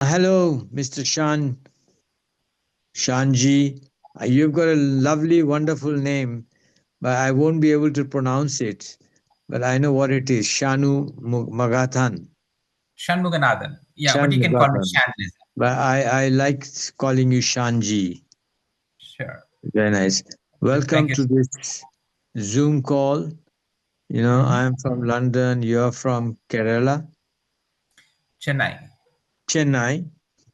Hello, Mr. Shanji. You've got a lovely, wonderful name, but I won't be able to pronounce it. But I know what it is. Magathan. Shanmuganathan. Yeah, Shan but you can call me Magathan. Shan. But I like calling you Shanji. Sure. Very nice. Thank Welcome you. to this Zoom call. Mm-hmm. I'm from London. You're from Kerala, Chennai. Chennai,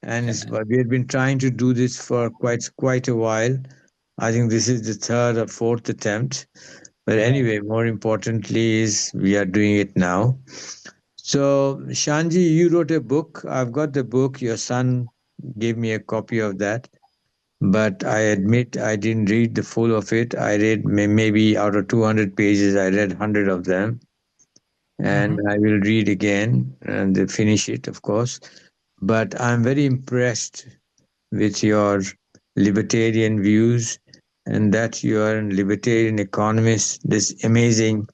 and Chennai. we have been trying to do this for quite a while. I think this is the third or fourth attempt. But Right. anyway, more importantly is we are doing it now. So, Shanji, you wrote a book. I've got the book. Your son gave me a copy of that. But I admit I didn't read the full of it. I read maybe out of 200 pages, I read 100 of them. And Mm-hmm. I will read again and finish it, of course. But I'm very impressed with your libertarian views and that you are a libertarian economist. This is amazing.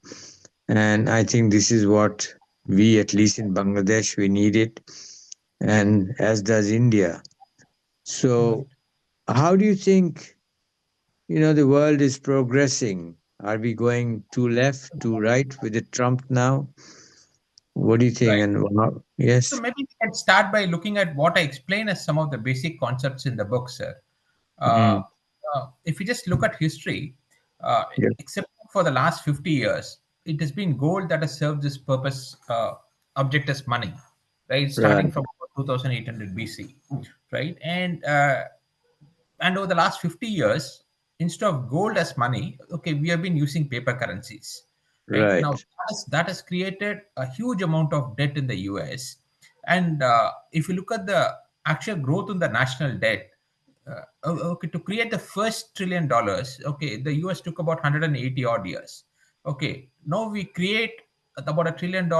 And I think this is what we, at least in Bangladesh, we need it, and as does India. Right. So, how do you think, the world is progressing? Are we going to left, to right with the Trump now? What do you think? Right. And So yes, maybe we can start by looking at what I explain as some of the basic concepts in the book, sir. Uh, mm, if you just look at history, uh, yeah, except for the last 50 years, it has been gold that has served this purpose, object as money, right? right, Starting from 2800 BC, right? And over the last 50 years, instead of gold as money, okay, we have been using paper currencies, right? Now right, that has created a huge amount of debt in the US. And if you look at the actual growth in the national debt, okay, to create the first $1 trillion, okay, the US took about 180 odd years. Okay, now we create about $1 trillion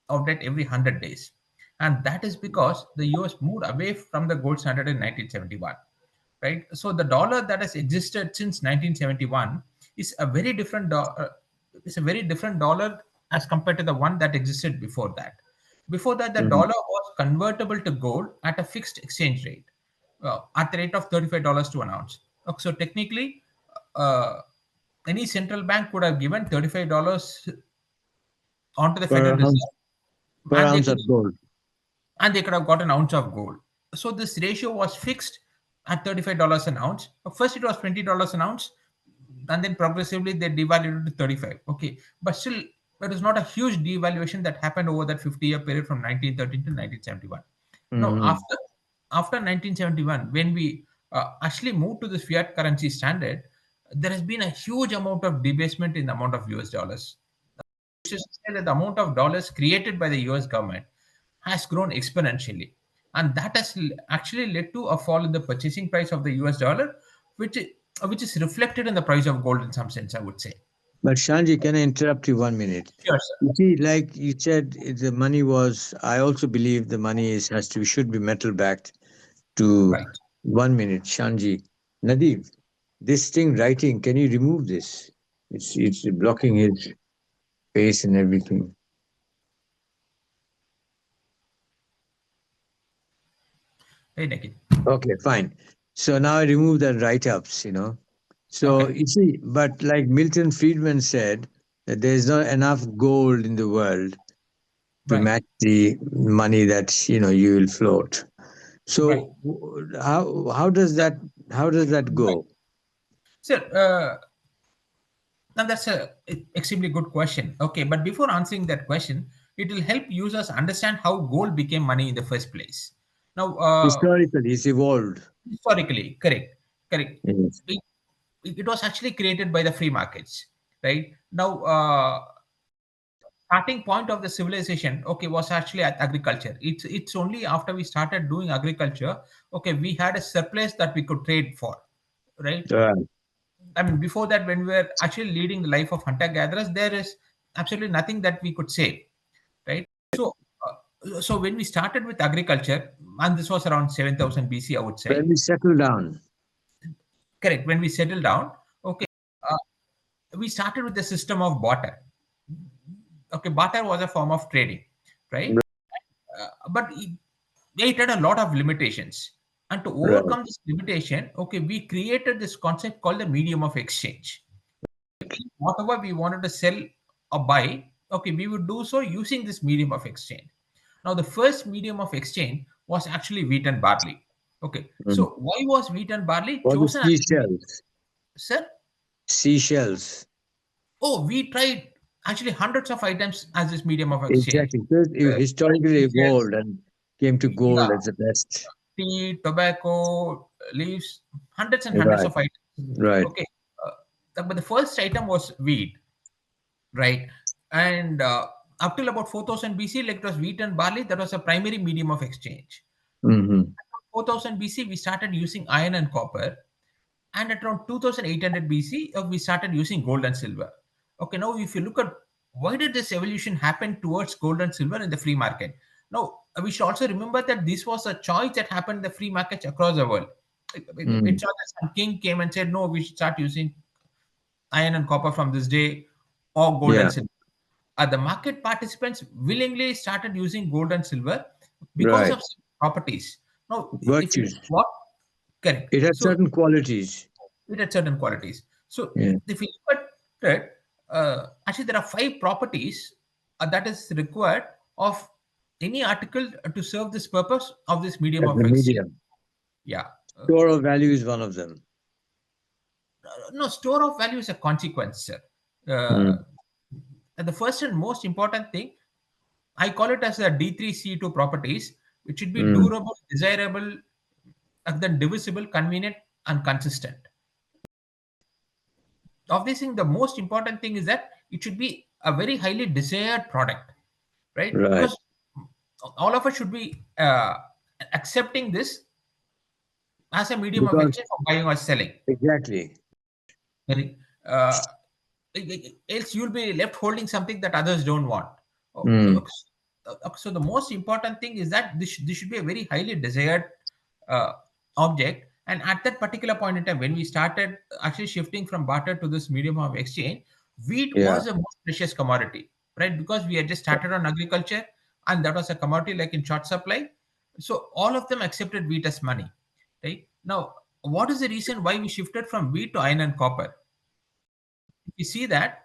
of debt every 100 days. And that is because the US moved away from the gold standard in 1971, right? So the dollar that has existed since 1971 is a very different is a very different dollar as compared to the one that existed before that. Before that, the mm, dollar was convertible to gold at a fixed exchange rate, at the rate of $35 to an ounce. So technically, uh, any central bank could have given $35 onto the per Federal ounce, Reserve, per and they ounce could of gold. have got an ounce of gold. So this ratio was fixed at $35 an ounce. First, it was $20 an ounce, and then progressively they devalued it to 35. Okay, but still, there is not a huge devaluation that happened over that 50-year period from 1913 to 1971. Now, Hmm. after 1971, when we actually moved to the fiat currency standard, there has been a huge amount of debasement in the amount of US dollars. Which is to say that the amount of dollars created by the US government has grown exponentially. And that has actually led to a fall in the purchasing price of the US dollar, which is reflected in the price of gold in some sense, I would say. But Shanji, can I interrupt you 1 minute? Sure, sir. You see, like you said, the money was. I also believe the money is has to should be metal backed. To Right. 1 minute, Shanji, Nadeem, this thing writing. Can you remove this? It's blocking his face and everything. Hey, Nikhil. Okay, fine. So now I remove the write ups. So Okay. you see, but like Milton Friedman said, that there's not enough gold in the world to Right. match the money that you will float. Right. So how does that Right. go? Sir, now that's a extremely good question. Okay, but before answering that question, it will help users understand how gold became money in the first place. Now, Historically, it's evolved. historically, correct, correct. Yes. It was actually created by the free markets, right? Now, starting point of the civilization, okay, was actually agriculture. It's only after we started doing agriculture, okay, we had a surplus that we could trade for, right? Right. I mean, before that, when we were actually leading the life of hunter gatherers, there is absolutely nothing that we could say, right? So when we started with agriculture, and this was around 7000 BC, I would When say, we settle down. correct. When we settled down, okay, uh, we started with the system of barter. Okay, barter was a form of trading, right? But it had a lot of limitations. And to Right. overcome this limitation, okay, we created this concept called the medium of exchange. Whatever we wanted to sell or buy, okay, we would do so using this medium of exchange. Now, the first medium of exchange was actually wheat and barley. Okay, Mm. so why was wheat and barley For the chosen as a medium? seashells. Sir? Seashells. Oh, we tried actually hundreds of items as this medium of exchange. Exactly. Because it historically Seashells, evolved and came to yeah, gold as the best. tea, tobacco, leaves, hundreds and hundreds Right. of items. Right. Okay, but the first item was wheat, right? And up till about 4000 BC, like it was wheat and barley, that was a primary medium of exchange. Hmm. 4000 BC, we started using iron and copper, and at around 2800 BC, we started using gold and silver. Okay, now if you look at why did this evolution happen towards gold and silver in the free market? Now, we should also remember that this was a choice that happened in the free markets across the world. Mm. It's not that some king came and said, no, we should start using iron and copper from this day or gold Yeah. and silver. The market participants willingly started using gold and silver because Right. of properties. Now, if you Virtues. what correct, It has so certain qualities. it had certain qualities. So Yeah. if you look at it, actually there are five properties that is required of any article to serve this purpose of this medium As of the exchange. medium. Yeah. Store of value is one of them. No, store of value is a consequence, sir. Uh, Mm. and the first and most important thing, I call it as the D3C2 properties, which should be Mm. durable, desirable, and then divisible, convenient, and consistent. Of this thing, the most important thing is that it should be a very highly desired product, right? Right. Because all of us should be accepting this as a medium of Because exchange for buying or selling. exactly. Very, uh, else you'll be left holding something that others don't want. Oh, Mm. so the most important thing is that this should be a very highly desired uh, object. And at that particular point in time, when we started actually shifting from barter to this medium of exchange, wheat Yeah. was the most precious commodity, right? Because we had just started on agriculture, and that was a commodity like in short supply. So all of them accepted wheat as money, right? Now, what is the reason why we shifted from wheat to iron and copper? If you see that,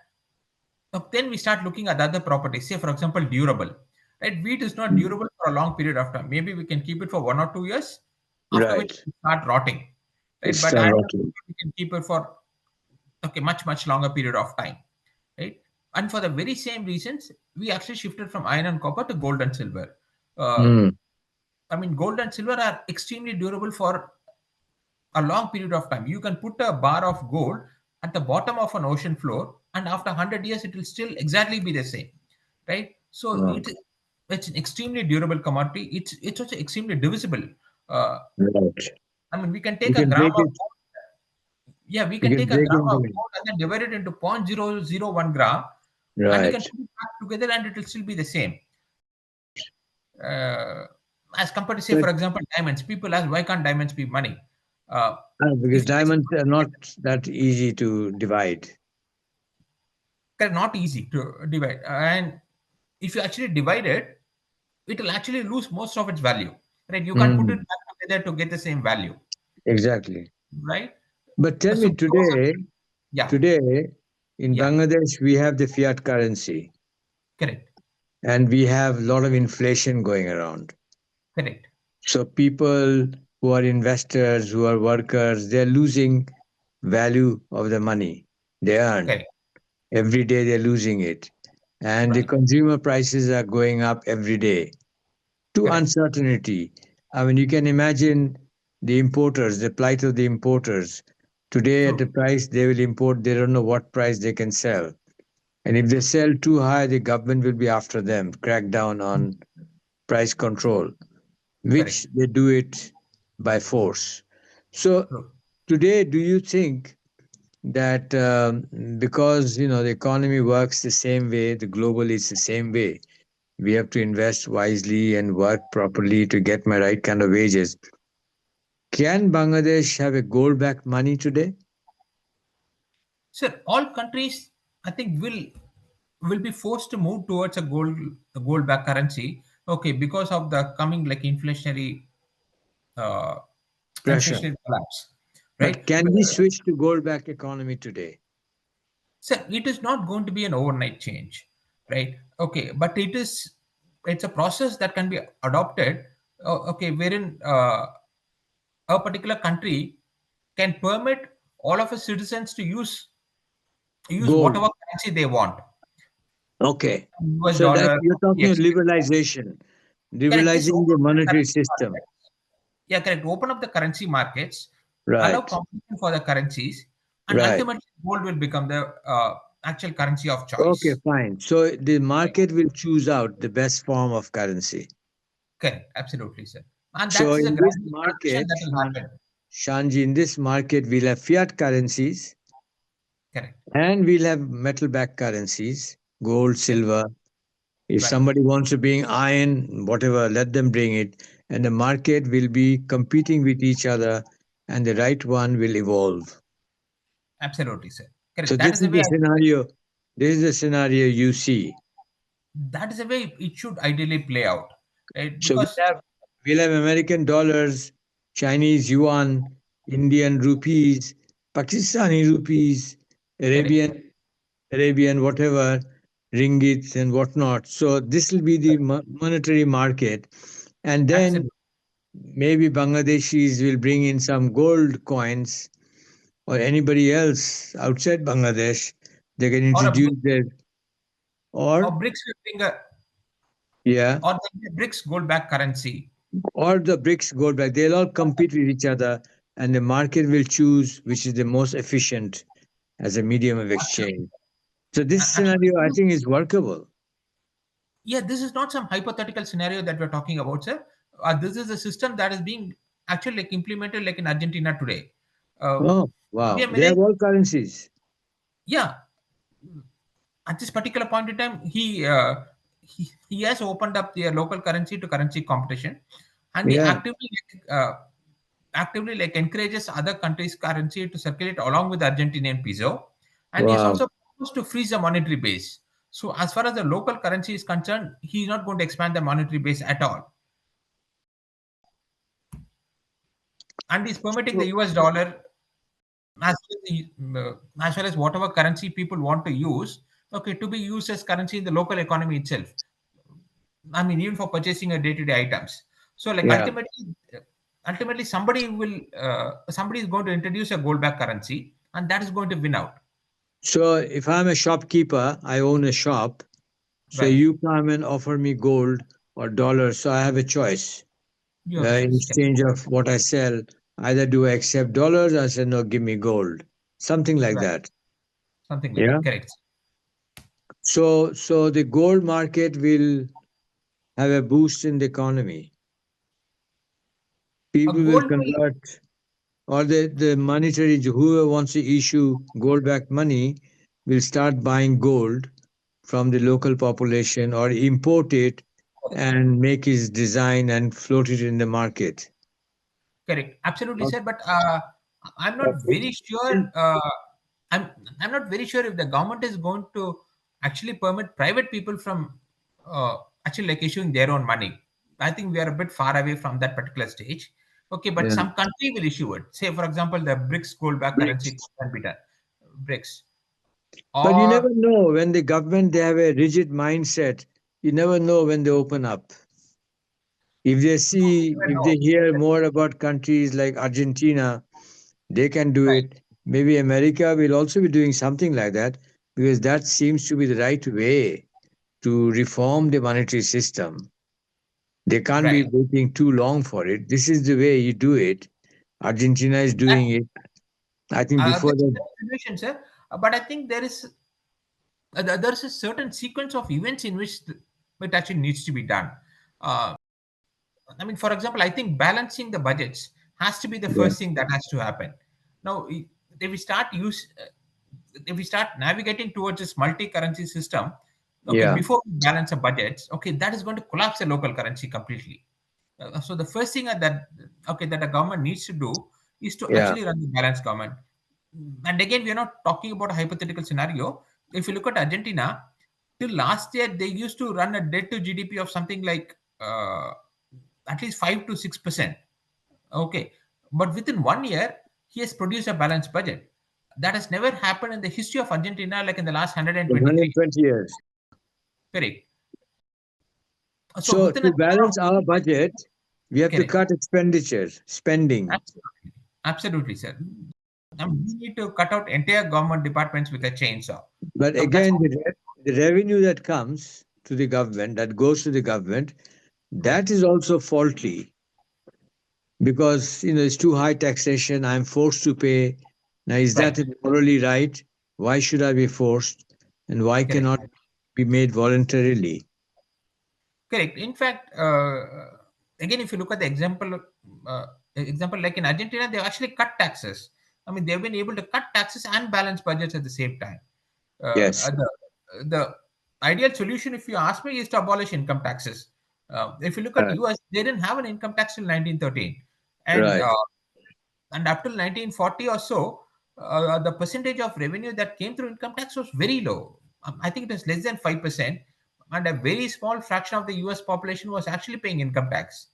then we start looking at other properties. Say, for example, durable. Right? Wheat is not Mm. durable for a long period of time. Maybe we can keep it for 1 or 2 years, after which Right. it start rotting. Right? It's But done iron rotting. we can keep it for okay, much longer period of time. Right? And for the very same reasons, we actually shifted from iron and copper to gold and silver. Uh, Mm. I mean, gold and silver are extremely durable for a long period of time. You can put a bar of gold at the bottom of an ocean floor, and after 100 years, it will still exactly be the same, right? So Mm. it's an extremely durable commodity. It's also extremely divisible. Uh, Right. I mean, we can You take a can gram break of it. gold. Yeah, we You can can take a break gram into of it. gold and then divide it into 0.001 gram, and you can Right. put it back together, and it will still be the same. Uh, as compared to, say, But for example, diamonds. People ask, why can't diamonds be money? Uh, because if you just diamonds are not that easy to divide. they're not easy to divide, and if you actually divide it, it will actually lose most of its value, right? You can't put it Mm. back together to get the same value, Exactly. right? But tell So me because of today, yeah, today in yeah, Bangladesh, we have the fiat currency correct, and we have a lot of inflation going around. correct, So people who are investors, who are workers, they're losing value of the money they earn. correct, Every day they're losing it. And the right, consumer prices are going up every day to correct, uncertainty. I mean, you can imagine the importers, the plight of the importers. Today, at the true, price they will import, they don't know what price they can sell. And if they true, sell too high, the government will be after them, crack down on price control, which correct, they do it by force. So, true. today, do you think that because the economy works the same way, the global is the same way, we have to invest wisely and work properly to get my right kind of wages. Can Bangladesh have a gold backed money today? So all countries, I think, will be forced to move towards a gold backed currency, Okay, because of the coming like uh, Pressure. inflationary collapse, But right? can we switch to gold back economy today? So it is not going to be an overnight change, right? Okay, but it's a process that can be adopted. Okay, wherein a particular country can permit all of its citizens to use Gold. whatever currency they want. Okay. US So that dollar, you're talking of yes, liberalization, correct. Just liberalizing open the up the monetary currency system. markets. Yeah, correct. Open up the currency markets, allow Right. competition for the currencies, and Right. ultimately gold will become the actual currency of Okay, choice. fine. So the market will choose out the best form of currency. Correct, absolutely, sir. And So that is a in this gradual transition market, that will happen. Shanji, in this market, we'll have fiat currencies Correct. and we'll have metal backed currencies, gold, Correct. silver. If Right. somebody wants to bring iron, whatever, let them bring it. And the market will be competing with each other and the right one will evolve. Absolutely, sir. So Correct. That this is the is way the scenario. This is the scenario you see. that is the way it should ideally play out. Right? So Because we'll have American dollars, Chinese yuan, Indian rupees, Pakistani rupees, correct. Arabian whatever, ringgits and whatnot. So this will be the monetary market, and then Absolutely. maybe Bangladeshis will bring in some gold coins, or anybody else outside Bangladesh. They can Or a introduce their or or BRICS will bring a yeah, or the BRICS gold back currency. or the BRICS gold back. They'll all compete with each other, and the market will choose which is the most efficient as a medium of exchange. Absolutely. So this Actually, scenario, I think, is workable. yeah, this is not some hypothetical scenario that we're talking about, sir. This is a system that is being actually like implemented like in Argentina today. Uh, Oh, wow. Javier They have Milei, all currencies. yeah, at this particular point in time, he has opened up the local currency to currency competition, and he Yeah. actively like encourages other countries' currency to circulate along with the Argentinian peso, and he's Wow. also proposed to freeze the monetary base. So, as far as the local currency is concerned, he's not going to expand the monetary base at all, and he's permitting the So, US dollar as well as whatever currency people want to use, okay, to be used as currency in the local economy itself. I mean, even for purchasing a day-to-day items. So, like yeah. ultimately, somebody is going to introduce a gold back currency, and that is going to win out. So if I'm a shopkeeper, I own a shop. So Right. you come and offer me gold or dollars. So I have a choice You have a in choice. Correct. exchange of what I sell. Either do I accept dollars or I say, no, give me gold. Something like Right. that. Something like Yeah. that. Correct. So the gold market will have a boost in the economy. A People will gold will convert, or the monetary, whoever wants to issue gold backed money will start buying gold from the local population or import it and make his design and float it in the market. correct. Absolutely, Okay. sir. But I'm not Okay. very sure. I'm I'm not very sure if the government is going to actually permit private people from uh, actually like issuing their own money. I think we are a bit far away from that particular stage. Okay, but Yeah. some country will issue it. Say, for example, the BRICS gold back currency BRICS. can be done. BRICS But you never or know when the government they have a rigid mindset. You never know when they open up. If they no, see, even if no. they hear more about countries like Argentina, they can do Right, it. Maybe America will also be doing something like that because that seems to be the right way to reform the monetary system. They can't be right. waiting too long for it. This is the way you do it. Argentina is That, doing it. I think before that's that, the situation, sir. But I think there's a certain sequence of events in which it actually needs to be done. Uh, I mean, for example, I think balancing the budgets has to be the yeah, first thing that has to happen. Now, if we start if we start navigating towards this multi-currency system, okay, yeah, before we balance the budgets, okay, that is going to collapse the local currency completely. So the first thing that the government needs to do is to yeah. actually run the balanced government. And again, we are not talking about a hypothetical scenario. If you look at Argentina, till last year they used to run a debt to GDP of something like uh, at least 5 to 6%. Okay, but within 1 year, he has produced a balanced budget. That has never happened in the history of Argentina, like in the last 123. 120 years. Correct. So So within a to span of balance our budget, we have to correct. cut expenditure, spending. Absolutely. Absolutely, sir. We need to cut out entire government departments with a chainsaw. But So that's again, the revenue that comes to the government, that goes to the government, right. that is also faulty because it's too high taxation. I'm forced to pay. Now, is that Right. morally right? Why should I be forced, and why Correct. cannot be made voluntarily? Correct. In fact, again, if you look at the example like in Argentina, they've actually cut taxes. I mean, they've been able to cut taxes and balance budgets at the same time. Yes, The ideal solution, if you ask me, is to abolish income taxes. If you look at right, US, they didn't have an income tax till 1913, and right. uh, and up till 1940 or so, the percentage of revenue that came through income tax was very low. I think it was less than 5%, and a very small fraction of the US population was actually paying income tax.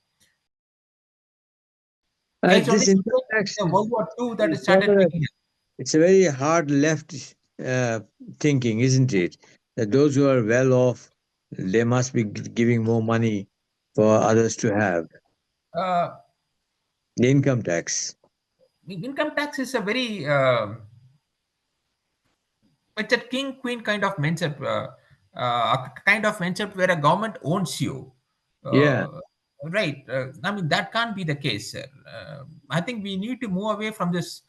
It's only This income in tax the World War II that it is started picking up. it's a very hard left thinking, isn't it? That those who are well off, they must be giving more money for others to have Uh, the income tax. Income tax is a very it's a king queen kind of mindset, a kind of mindset where a government owns you. Yeah, Uh, right. I mean, that can't be the case, sir. I think we need to move away from this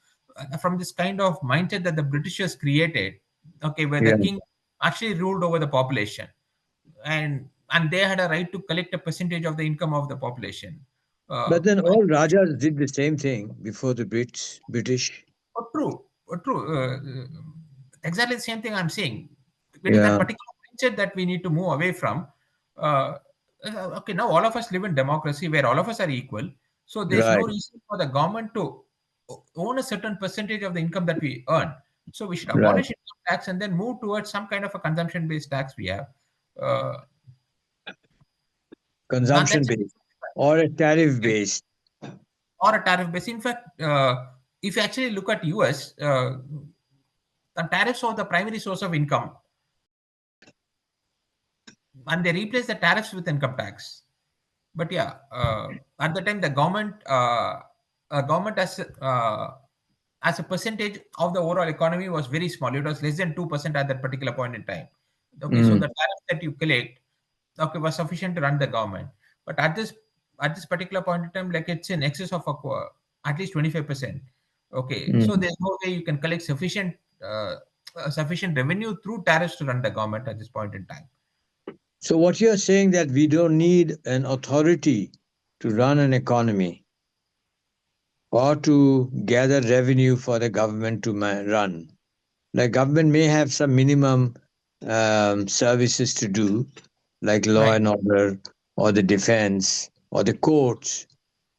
kind of mindset that the Britishers created. Okay, where the yeah. king actually ruled over the population, and they had a right to collect a percentage of the income of the population. Uh, But then all Rajas did the same thing before the British. Oh, true. True. Exactly the same thing I'm saying. It is that Yeah, particular mindset that we need to move away from. Uh, okay, now all of us live in democracy where all of us are equal. So there's no right, reason for the government to own a certain percentage of the income that we earn. So we should right. abolish income tax and then move towards some kind of a consumption-based tax we have. Uh, and Consumption that's based or a tariff based. or a tariff base. In fact, if you actually look at US, the tariffs are the primary source of income, and they replace the tariffs with income tax. But yeah, at the time the government as a percentage of the overall economy was very small. It was less than 2% at that particular point in time. Okay, so Mm. the tariffs that you collect, okay, was sufficient to run the government. But at this particular point in time, like it's in excess of at least 25%. Okay, so Mm. there's no way you can collect sufficient revenue through tariffs to run the government at this point in time. So what you're saying that we don't need an authority to run an economy or to gather revenue for the government to run. The government may have some minimum services to do, like law Right. and order, or the defense, or the courts.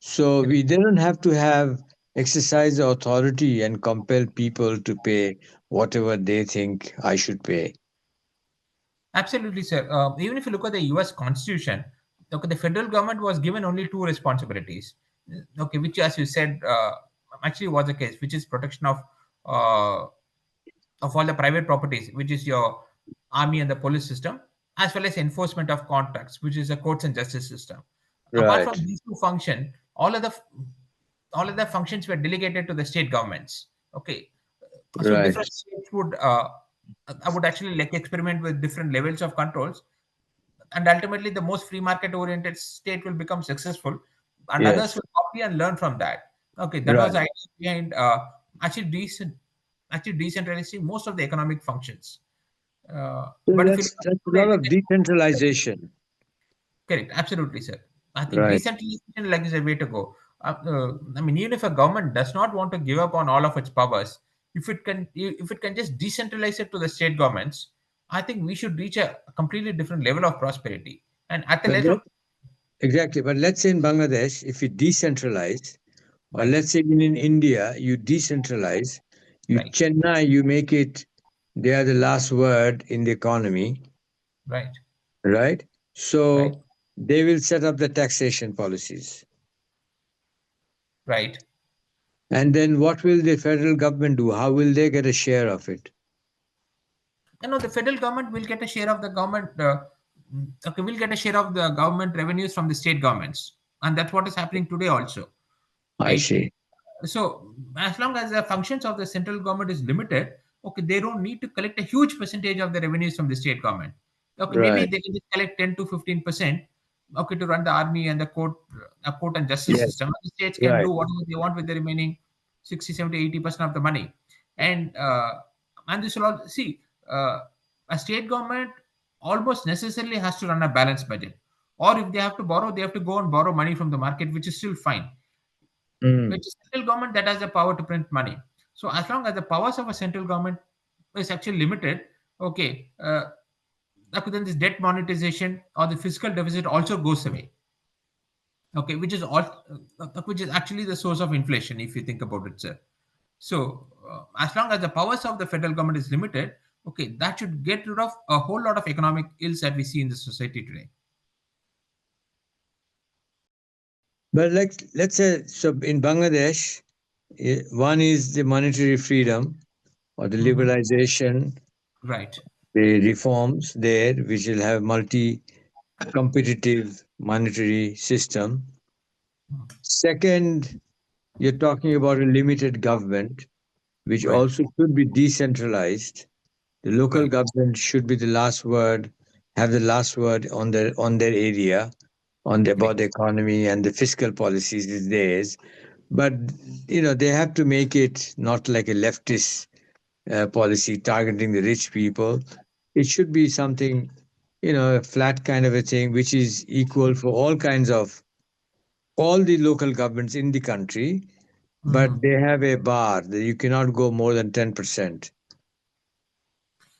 So Correct. they don't have to have exercise the authority and compel people to pay whatever they think I should pay. Absolutely, sir. Even if you look at the U.S. Constitution, okay, the federal government was given only two responsibilities. Okay, which, as you said, actually was the case, which is protection uh, of all the private properties, which is your army and the police system, as well as enforcement of contracts, which is the courts and justice system. Apart from Right, these two functions, all of the functions were delegated to the state governments. Okay, so right, different states would actually like experiment with different levels of controls, and ultimately the most free market oriented state will become successful, and others yes, will copy and learn from that. Okay, that was right. the idea behind actually decent actually decentralizing most of the economic functions. So But if you look that's a at lot the of decentralization. correct, absolutely, sir. I think Right. decentralization like is a way to go. I mean, even if a government does not want to give up on all of its powers, if it can just decentralize it to the state governments, I think we should reach a completely different level of prosperity. And at the But level of exactly. But let's say in Bangladesh, if you decentralize, or right, let's say in India, you decentralize, you right, Chennai, you make it, they are the last word in the economy, right, right? right, So they will set up the taxation policies. Right. And then what will the federal government do? How will they get a share of it? The federal government will get a share of the government. Okay, we'll get a share of the government revenues from the state governments, and that's what is happening today also, I right? see. So as long as the functions of the central government is limited, okay, they don't need to collect a huge percentage of the revenues from the state government. Okay, maybe Right. they can just collect 10 to 15%. Okay, to run the army and the court and justice Yes. system. And the states can Right. do whatever they want with the remaining 60, 70, 80% of the money, and this will all see. A state government almost necessarily has to run a balanced budget, or if they have to borrow, they have to go and borrow money from the market, which is still fine. Mm. It's a central government that has the power to print money. So as long as the powers of a central government is actually limited, okay, then this debt monetization or the fiscal deficit also goes away. Okay, which is actually the source of inflation if you think about it, sir. So as long as the powers of the federal government is limited, okay, that should get rid of a whole lot of economic ills that we see in the society today. But like, let's say, so in Bangladesh, one is the monetary freedom or the Mhm. liberalization, Right. the reforms there, which will have multi-competitive monetary system. Second, you're talking about a limited government, which Right. also should be decentralized. The local Right. government should be the last word, have the last word on their area, about Correct. the economy, and the fiscal policies is theirs. But they have to make it not like a leftist policy targeting the rich people. It should be something, a flat kind of a thing, which is equal for all the local governments in the country, but Mhm. they have a bar that you cannot go more than 10%.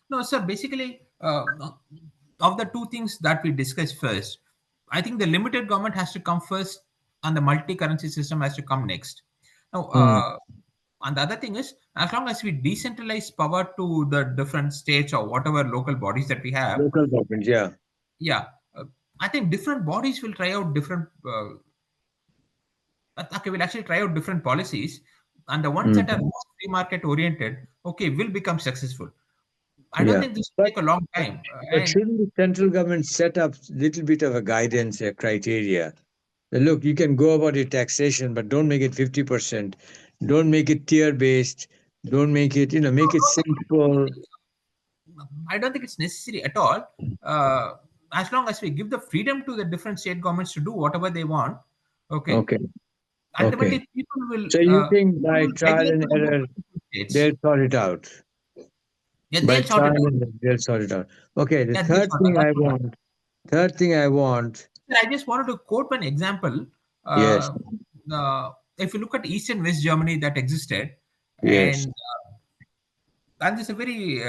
No, sir. Basically, of the two things that we discussed first, I think the limited government has to come first, and the multi-currency system has to come next. Now, Mm. and the other thing is, as long as we decentralize power to the different states or whatever local bodies that we have, Local government, yeah. yeah, I think different bodies will try out different. Okay, will actually try out different policies, and the ones that are Mm. most free market oriented, okay, will become successful. I don't Yeah. think this will But take a long but time. but shouldn't the central government set up little bit of a guidance, a criteria? Look, you can go about your taxation, but don't make it 50%. Don't make it tier based. Don't make it, make it simple. I don't think it's necessary at all. Uh, as long as we give the freedom to the different state governments to do whatever they want, okay. Okay. Okay. Ultimately, So you think people by will trial migrate and to the more error beautiful states. they'll sort it out? Yeah, By they'll sort trial it out. and error, they'll sort it out. Okay. The Yeah, they'll third sort out. thing That's I what want, third thing I want, I just wanted to quote one example. yes, Uh, if you look at East and West Germany that existed, yes, and it's a very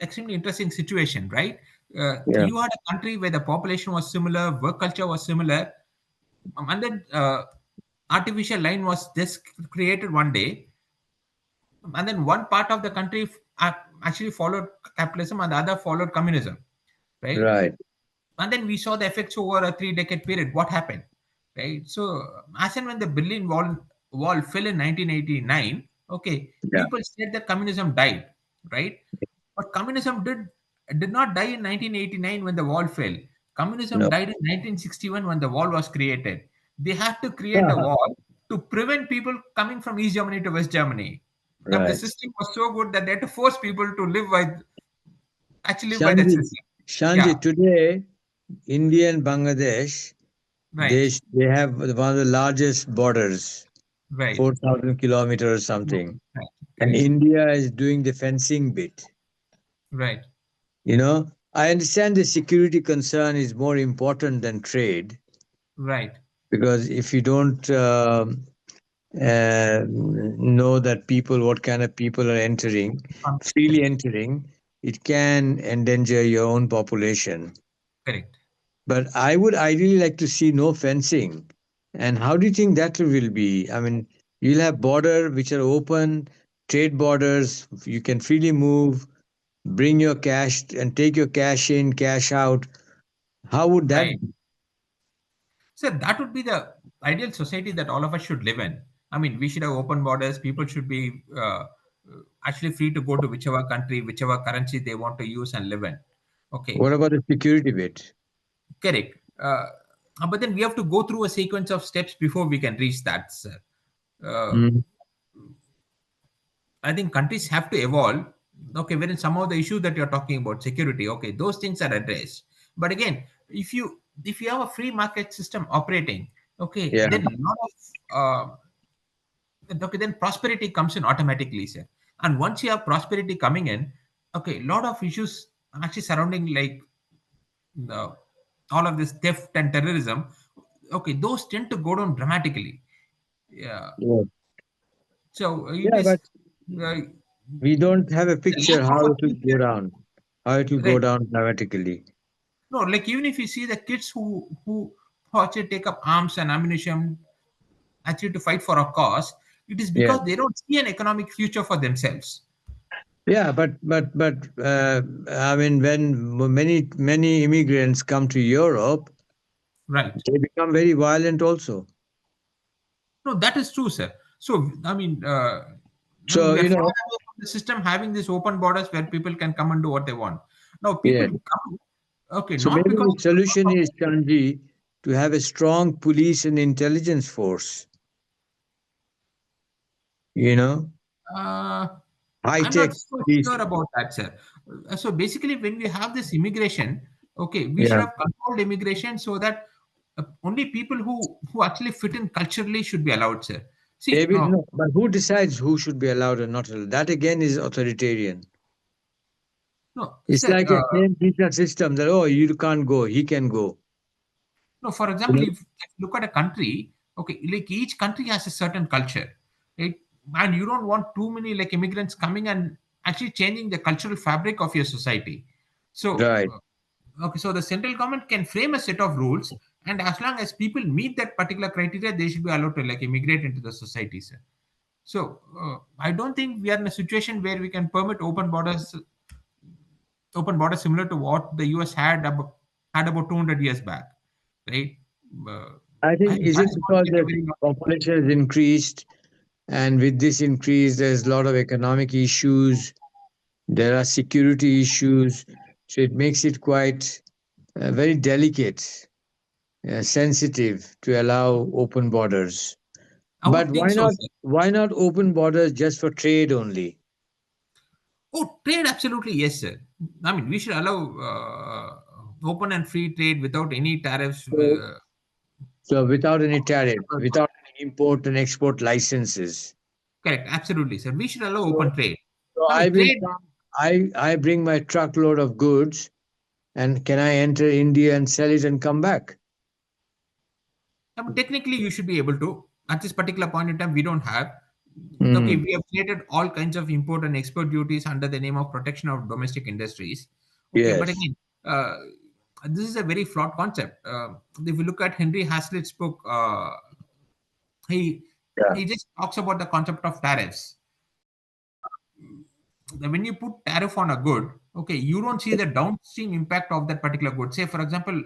extremely interesting situation, right? yeah, You had a country where the population was similar, work culture was similar, and then artificial line was just created one day, and then one part of the country actually followed capitalism and the other followed communism, right? right, And then we saw the effects over a 3 decade period. What happened, right? So as and when the Berlin wall fell in 1989, okay, yeah, people said that communism died, right? But communism did not die in 1989 when the wall fell. Communism no, died in 1961 when the wall was created. They had to create a wall to prevent people coming from East Germany to West Germany. Now the right. system was so good that they had to force people to actually live by that Shanji, system. Yeah, Shanji, today, India and Bangladesh, right, they have one of the largest borders, right, 4,000 kilometers or something. right, And correct, India is doing the fencing bit. right, I understand the security concern is more important than trade, right. because if you don't know that what kind of people are entering, freely Correct, entering, it can endanger your own population. correct. But I would ideally like to see no fencing. And how do you think that will be? I mean, you'll have border which are open, trade borders, you can freely move, bring your cash and take your cash in, cash out. How would that Right. be? So that would be the ideal society that all of us should live in. I mean, we should have open borders. People should be actually free to go to whichever country, whichever currency they want to use and live in. Okay, What about the security bit? correct. But then we have to go through a sequence of steps before we can reach that, sir. Uh, Mm. I think countries have to evolve. Okay, wherein some of the issues that you're talking about, security, okay, those things are addressed. But again, if you have a free market system operating, okay, Yeah. then a lot of okay, then prosperity comes in automatically, sir. And once you have prosperity coming in, okay, a lot of issues actually surrounding like the, all of this theft and terrorism, okay, those tend to go down dramatically. Yeah. Yeah. So it Yeah, is but uh, we don't have a the lack picture of how a it will go future, down, how it will go right? down dramatically. No, like even if you see the kids who actually take up arms and ammunition actually to fight for a cause, it is Yeah. because they don't see an economic future for themselves, Yeah, but I mean, when many immigrants come to Europe, right? they become very violent also. No, that is true, sir. So I mean, So we are far away from the system having these open borders where people can come and do what they want. Now, people yeah. come, okay, So not maybe because the solution is, Chanji, to have a strong police and intelligence force. You know, uh, high I'm not tech so police. sure about that, sir. So basically, when we have this immigration, okay, we should Yeah. have controlled immigration so that only people who actually fit in culturally should be allowed, sir. See, Maybe no, but who decides who should be allowed or not allowed? That again is authoritarian. no, It's sir. like a same visa system that, oh, you can't go, he can go. No, for You example, know? if you look at a country, okay, like each country has a certain culture, right? And you don't want too many like immigrants coming and actually changing the cultural fabric of your society. So, Right. okay, so the central government can frame a set of rules, and as long as people meet that particular criteria, they should be allowed to like immigrate into the society, sir. So, I don't think we are in a situation where we can permit open borders similar to what the US had about 200 years back, right? Uh, I I think think is that it is going to because take a the very long population has increased, and with this increase, there's a lot of economic issues. There are security issues, so it makes it quite very delicate, sensitive to allow open borders. I But would think why so, not? sir. Why not open borders just for trade only? Oh, trade, absolutely, yes, sir. I mean, we should allow open and free trade without any tariffs. So, so without any tariff, without any import and export licenses. Correct, absolutely, sir. We should allow So, open trade. so I I mean, will trade. come. I bring my truckload of goods, and can I enter India and sell it and come back? I mean, technically, you should be able to. At this particular point in time, we don't have. Okay, Mm. we have created all kinds of import and export duties under the name of protection of domestic industries. Okay, but Yes. again, this is a very flawed concept. If you look at Henry Hazlitt's book, he Yeah. he just talks about the concept of tariffs. When you put tariff on a good, okay, you don't see the downstream impact of that particular good. Say, for example,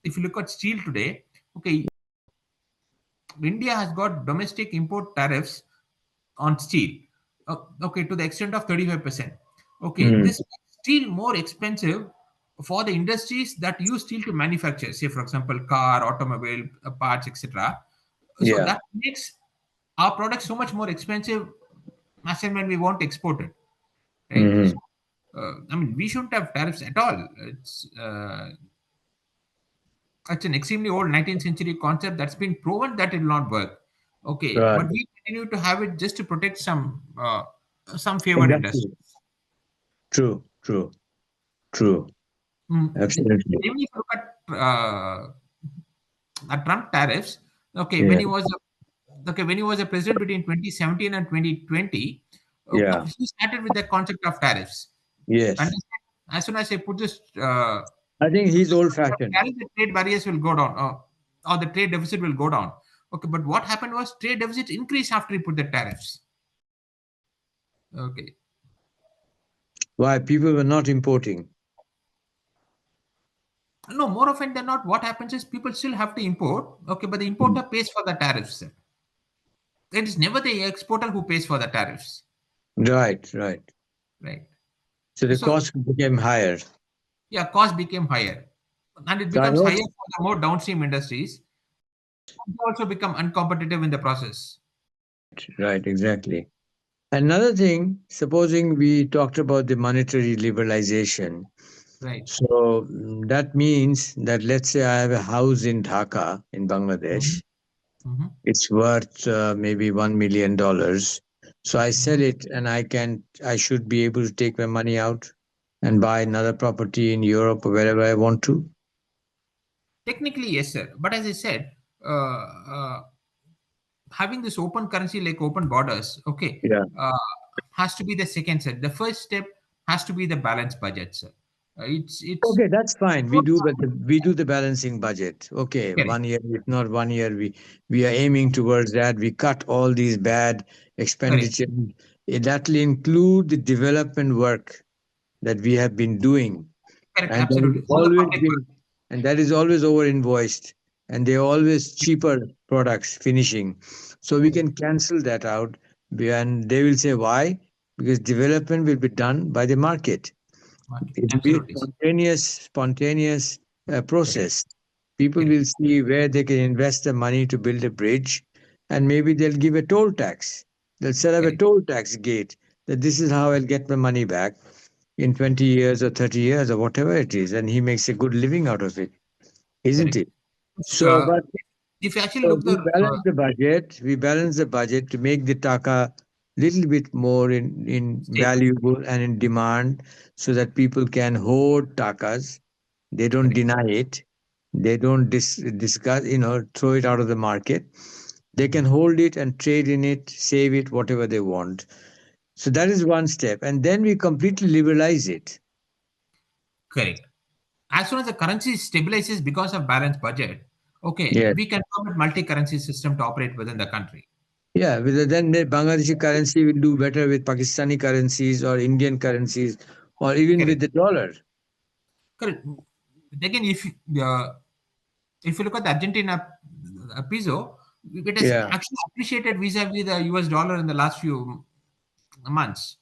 if you look at steel today, okay, India has got domestic import tariffs on steel, okay, to the extent of 35%. Okay, Mm. this makes steel more expensive for the industries that use steel to manufacture, say, for example, car, automobile parts, etc. So Yeah. that makes our products so much more expensive as and when we want to export it, right? So, Hmm. I mean, we shouldn't have tariffs at all. It's an extremely old 19th century concept that's been proven that it will not work. Okay, Right. but we continue to have it just to protect some favored Exactly. industry. True. True. True. Absolutely. Even if you look at Trump tariffs, okay, Yeah. when he was a president between 2017 and 2020, Yeah. he started with the concept of tariffs. And Yes. as soon as I put this I think he's this old concept of fashioned. tariff, the trade barriers will go down, or the trade deficit will go down. Okay, but what happened was trade deficit increased after he put the tariffs. Okay, Why people were not importing. No, more often than not, what happens is people still have to import. Okay, but the Mm. importer pays for the tariffs. It is never the exporter who pays for the tariffs, Right, right. right? So the So cost became higher. yeah, cost became higher, and it So I becomes higher hope, for the more downstream industries. They also become uncompetitive in the process, right, right, exactly. Another thing, supposing we talked about the monetary liberalization. right? So that means that, let's say I have a house in Dhaka in Hmm. Bangladesh. Hmm. It's worth maybe $1 million. So I sell Hmm. it, and I should be able to take my money out and buy another property in Europe or wherever I want to. Technically, yes, sir. But as I said, uh, uh, having this open currency like open borders, okay, Yeah. uh, has to be the second step. The first step has to be the balanced budget, sir. It's Okay, that's fine. We do, but we do the balancing budget. Okay, correct, 1 year, if not 1 year, we are aiming towards that. We cut all these bad correct, expenditure. That will include the development work that we have been doing, correct, and that is absolutely. All the always public been, and that is always over invoiced, and they're always cheaper products finishing. So we correct can cancel that out, and they will say why? Because development will be done by the market. market, It will be a absolutely, sir. spontaneous Correct, process. People correct, will see where they can invest the money to build a bridge, and maybe they'll give a toll tax. They'll set up a correct, toll tax gate, that this is how I'll get my money back in 20 years or 30 years or whatever it is, and he makes a good living out of it, isn't correct. it? If, So, uh, but if you actually so look we the balance the budget. We balance the budget to make the taka little bit more in stable, valuable and in demand, so that people can hoard takas. They don't correct. deny it. They don't discuss, throw it out of the market. They can Mhm. hold it and trade in it, save it, whatever they want. So that is one step. And then we completely liberalize it. Correct. As soon as the currency stabilizes because of balanced budget, okay, Yeah. we can permit multi-currency system to operate within the country. Yeah, then the Bangladeshi currency will do better with Pakistani currencies or Indian currencies or even with Correct. the dollar. Correct. Again, if you look at the Argentina peso, it has Yeah, actually appreciated vis-a-vis the US dollar in the last few months,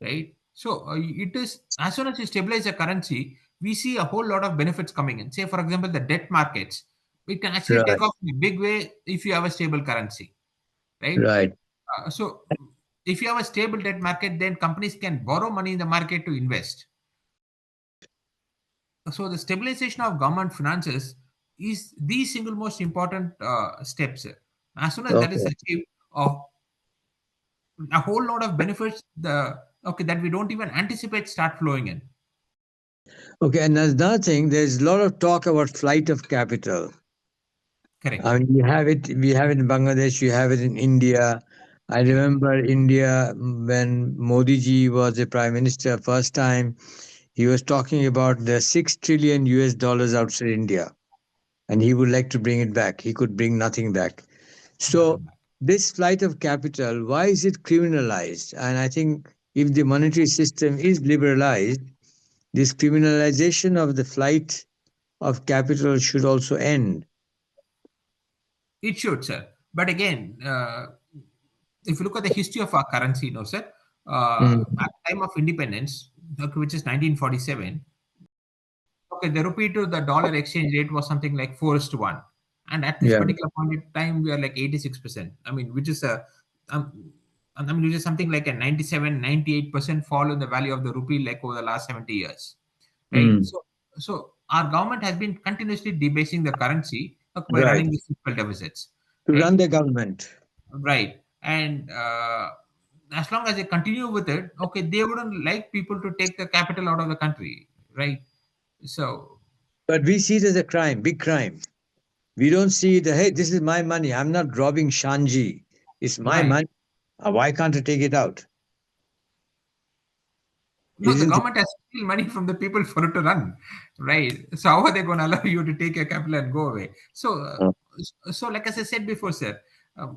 right? So it is as soon as you stabilize the currency, we see a whole lot of benefits coming in. Say, for example, the debt markets, it can actually take right, off in a big way if you have a stable currency, right? right. So if you have a stable debt market, then companies can borrow money in the market to invest. So the stabilization of government finances is the single most important steps. As soon as that is Okay. achieved, a whole lot of benefits that we don't even anticipate start flowing in. Okay, and another thing, there's a lot of talk about flight of capital. Correct. I mean, we have it in Bangladesh, you have it in India. I Correct. remember India when Modi ji was the prime minister first time, he was talking about the 6 trillion US dollars outside India, and he would like to bring it back. He could bring nothing back. So, Nothing back. this flight of capital, why is it criminalized? And I think if the monetary system is liberalized, this criminalization of the flight of capital should also end. It should, sir. But again, if you look at the history of our currency, no, sir, Mm. at the time of independence, okay, which is 1947, okay, the rupee to the dollar exchange rate was something like 4:1. And at this Yeah. particular point in time, we are like 86%. I mean, um, which is something like a 97, 98% fall in the value of the rupee like over the last 70 years, right? Mm. So our government has been continuously debasing the currency by Right. running these fiscal deficits, To run right? the government. Right. And as long as they continue with it, okay, they wouldn't like people to take the capital out of the country, right? So, But we see it as a crime, big crime. We don't see the, hey, this is my money. I'm not robbing Shanji. It's my right. money. Why can't I take it out? No, the Isn't it? government has to steal money from the people for it to run, right? So how are they going to allow you to take your capital and go away? So like as I said before, sir,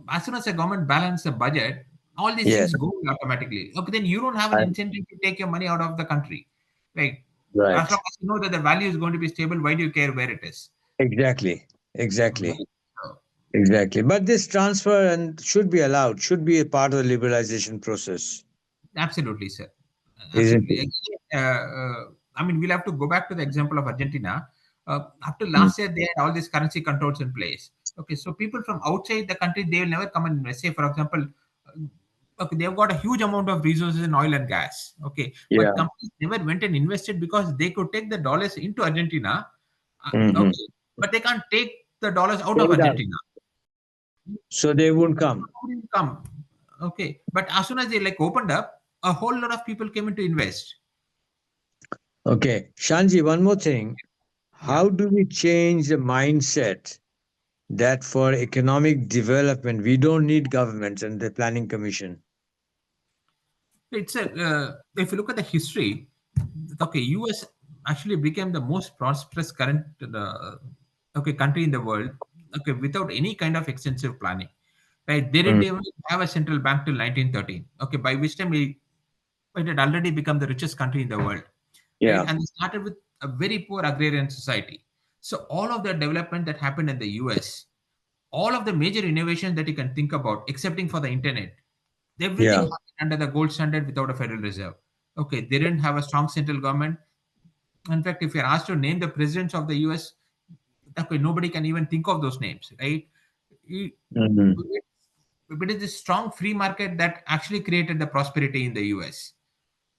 as soon as the government balance the budget, all these Yes. things go automatically. Okay, then you don't have an I, incentive to take your money out of the country, right? As long Right. as you know that the value is going to be stable, why do you care where it is? Exactly. Exactly. Right. So, Exactly. But this transfer and should be allowed, should be a part of the liberalization process, absolutely, sir. isn't Absolutely. it? Again, I mean, we'll have to go back to the example of Argentina. Up to Mm. last year, they had all these currency controls in place. Okay, so people from outside the country, they will never come and invest. Say, for example, okay, they've got a huge amount of resources in oil and gas. Okay, Yeah. but companies never went and invested because they could take the dollars into Argentina. Hmm. Okay, but they can't take the dollars out of Take it out. Argentina. So they won't come. Come. Okay, but as soon as they like opened up, a whole lot of people came in to invest. Okay. Shanji, one more thing. Yeah, How do we change the mindset that for economic development, we don't need governments and the planning commission? it's a if you look at the history, okay, US actually became the most prosperous current okay country in the world, okay, without any kind of extensive planning. Right, they didn't Mm. even have a central bank till 1913. Okay, by which time it had already become the richest country in the world, right? Yeah. And they started with a very poor agrarian society. So all of the development that happened in the US, all of the major innovations that you can think about, excepting for the internet, everything Yeah. happened under the gold standard without a Federal Reserve. Okay, they didn't have a strong central government. In fact, if you're asked to name the presidents of the US, okay, nobody can even think of those names, right? It, Hmm. it is a strong free market that actually created the prosperity in the US.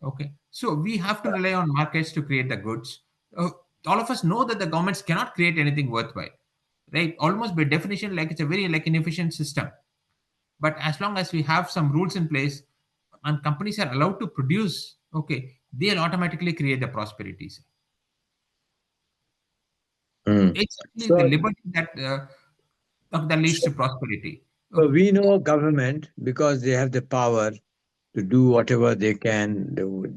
Okay, so we have to rely on markets to create the goods. All of us know that the governments cannot create anything worthwhile, right? Almost by definition, like it's a very like inefficient system. But as long as we have some rules in place and companies are allowed to produce, okay, they'll automatically create the prosperities. Mm. It's actually the So, liberty that leads to prosperity. so Okay, we know government because they have the power to do whatever they can do,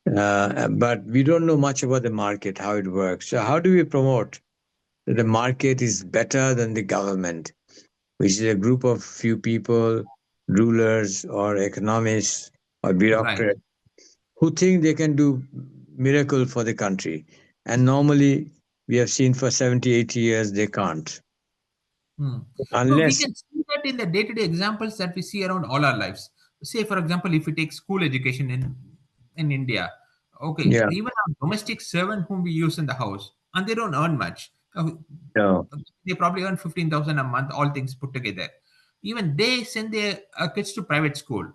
but we don't know much about the market, how it works. So how do we promote that the market is better than the government, which is a group of few people, rulers or economists or right. bureaucrats who think they can do miracle for the country, and normally we have seen for 70, 80 years they can't, Hmm. No, we unless. can see that in the day-to-day examples that we see around all our lives. Say, for example, if we take school education in India, okay, Yeah. even our domestic servant whom we use in the house, and they don't earn much. No. They probably earn 15,000 a month, all things put together. Even they send their kids to private school,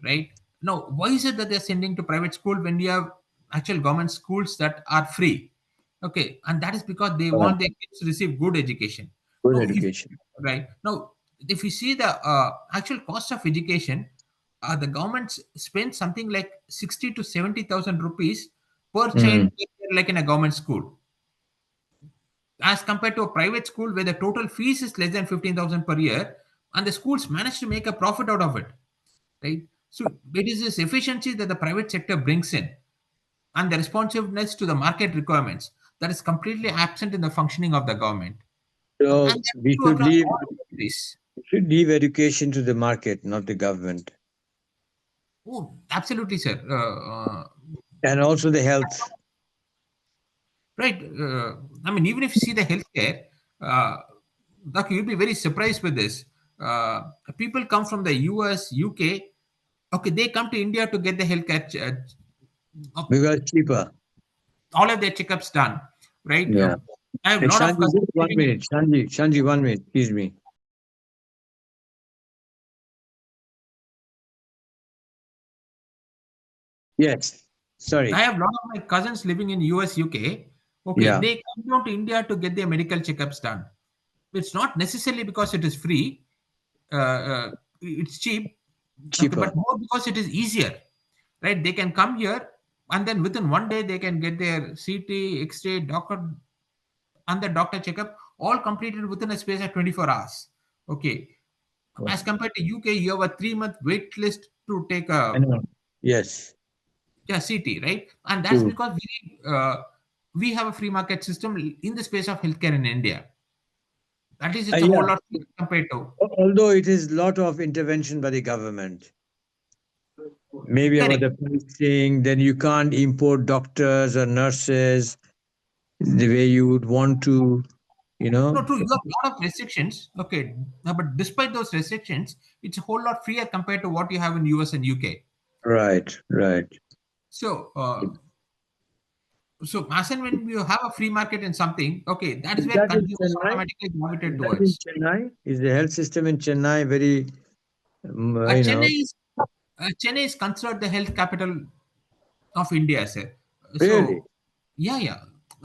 right? Now, why is it that they're sending to private school when we have actual government schools that are free? Okay, and that is because they uh, want their kids to receive good education. Good Now, if education. right now, if you see the actual cost of education, the government spends something like 60 to 70,000 rupees per child Mm. per year, like in a government school, as compared to a private school where the total fees is less than 15,000 per year, and the schools manage to make a profit out of it, right? So it is this efficiency that the private sector brings in and the responsiveness to the market requirements that is completely absent in the functioning of the government. And So that's true across all countries. we should leave education to the market, not the government, Oh, absolutely, sir. and also the health. Right. I mean, even if you see the healthcare, uh, Doc, you'll be very surprised with this. People come from the US, UK. Okay, they come to India to get the healthcare, uh, Because cheaper. all of their checkups done. Right. Yeah. I have a Hey, lot of Shanji, cousins just one living in. minute. Shanji, 1 minute. Excuse me. Yes. I Sorry. have a lot of my cousins living in US, UK. Okay, Yeah. they come down to India to get their medical checkups done. It's not necessarily because it is free, it's cheap, okay, Cheaper. but more because it is easier, right? They can come here and then within one day they can get their CT, X-ray, doctor, and the doctor checkup all completed within a space of 24 hours. Okay, as compared to UK, you have a 3 month wait list to take I a know. Yes. yeah, city, right? And that's True. because we have a free market system in the space of healthcare in India. At least it's a whole Yeah. lot compared to. Although it is lot of intervention by the government. maybe about Correct. the pricing. Then you can't import doctors or nurses the way you would want to, you No, know. true. You have a lot of restrictions. Okay, but despite those restrictions, it's a whole lot freer compared to what you have in US and UK. Right, right. So, so as and when you have a free market in something, okay, that is Is where that in consumers Chennai? automatically gravitate Is that in towards. Chennai? Is the health system in Chennai very, Uh, you Chennai know, is Chennai is considered the health capital of India, sir. really? So, yeah, yeah.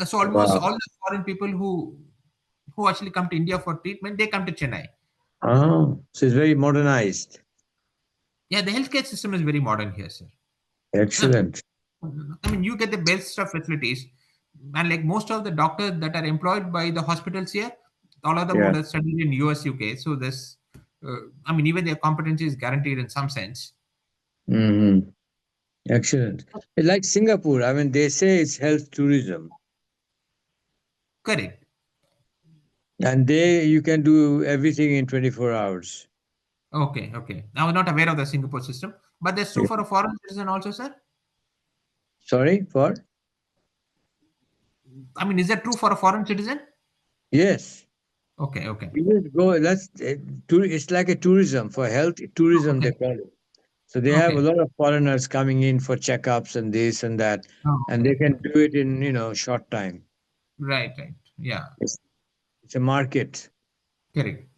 So almost Wow. all the foreign people who actually come to India for treatment, they come to Chennai. Oh, so it's very modernized. Yeah, the healthcare system is very modern here, sir. Uh, Excellent. I mean, you get the best of facilities, and like most of the doctors that are employed by the hospitals here, all of them Yeah. would have studied in US, UK. So this, I mean, even their competency is guaranteed in some sense. Hmm. Excellent. It's like Singapore. I mean, they say it's health tourism, Correct. and they you can do everything in 24 hours. Okay, okay. I was not aware of the Singapore system, but that's true Yeah. for a foreign citizen also, sir. Sorry for? I mean, is that true for a foreign citizen? Yes. Okay, okay, You just go. It's like a tourism for health tourism. They okay, call it. So they have a okay. lot of foreigners coming in for checkups and this and that, Oh, and okay, they okay. can do it in short time. Right, right. Yeah, It's, it's a market. correct.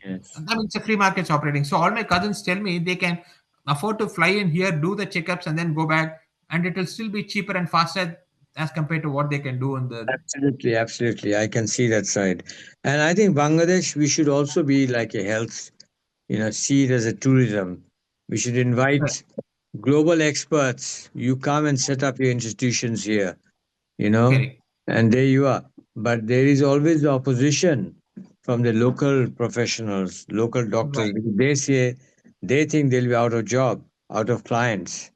Yes. I mean, it's a free market's operating. So all my cousins tell me they can afford to fly in here, do the checkups, and then go back, and it will still be cheaper and faster as compared to what they can do in the. Absolutely, absolutely. I can see that side. And I think Bangladesh, we should also be like a health, see it as a tourism. We should Right, invite global experts. You come and set up your institutions here, you know, correct. and there you are. But there is always the opposition from the local professionals, local doctors, Right. because they say they think they'll be out of job, out of clients.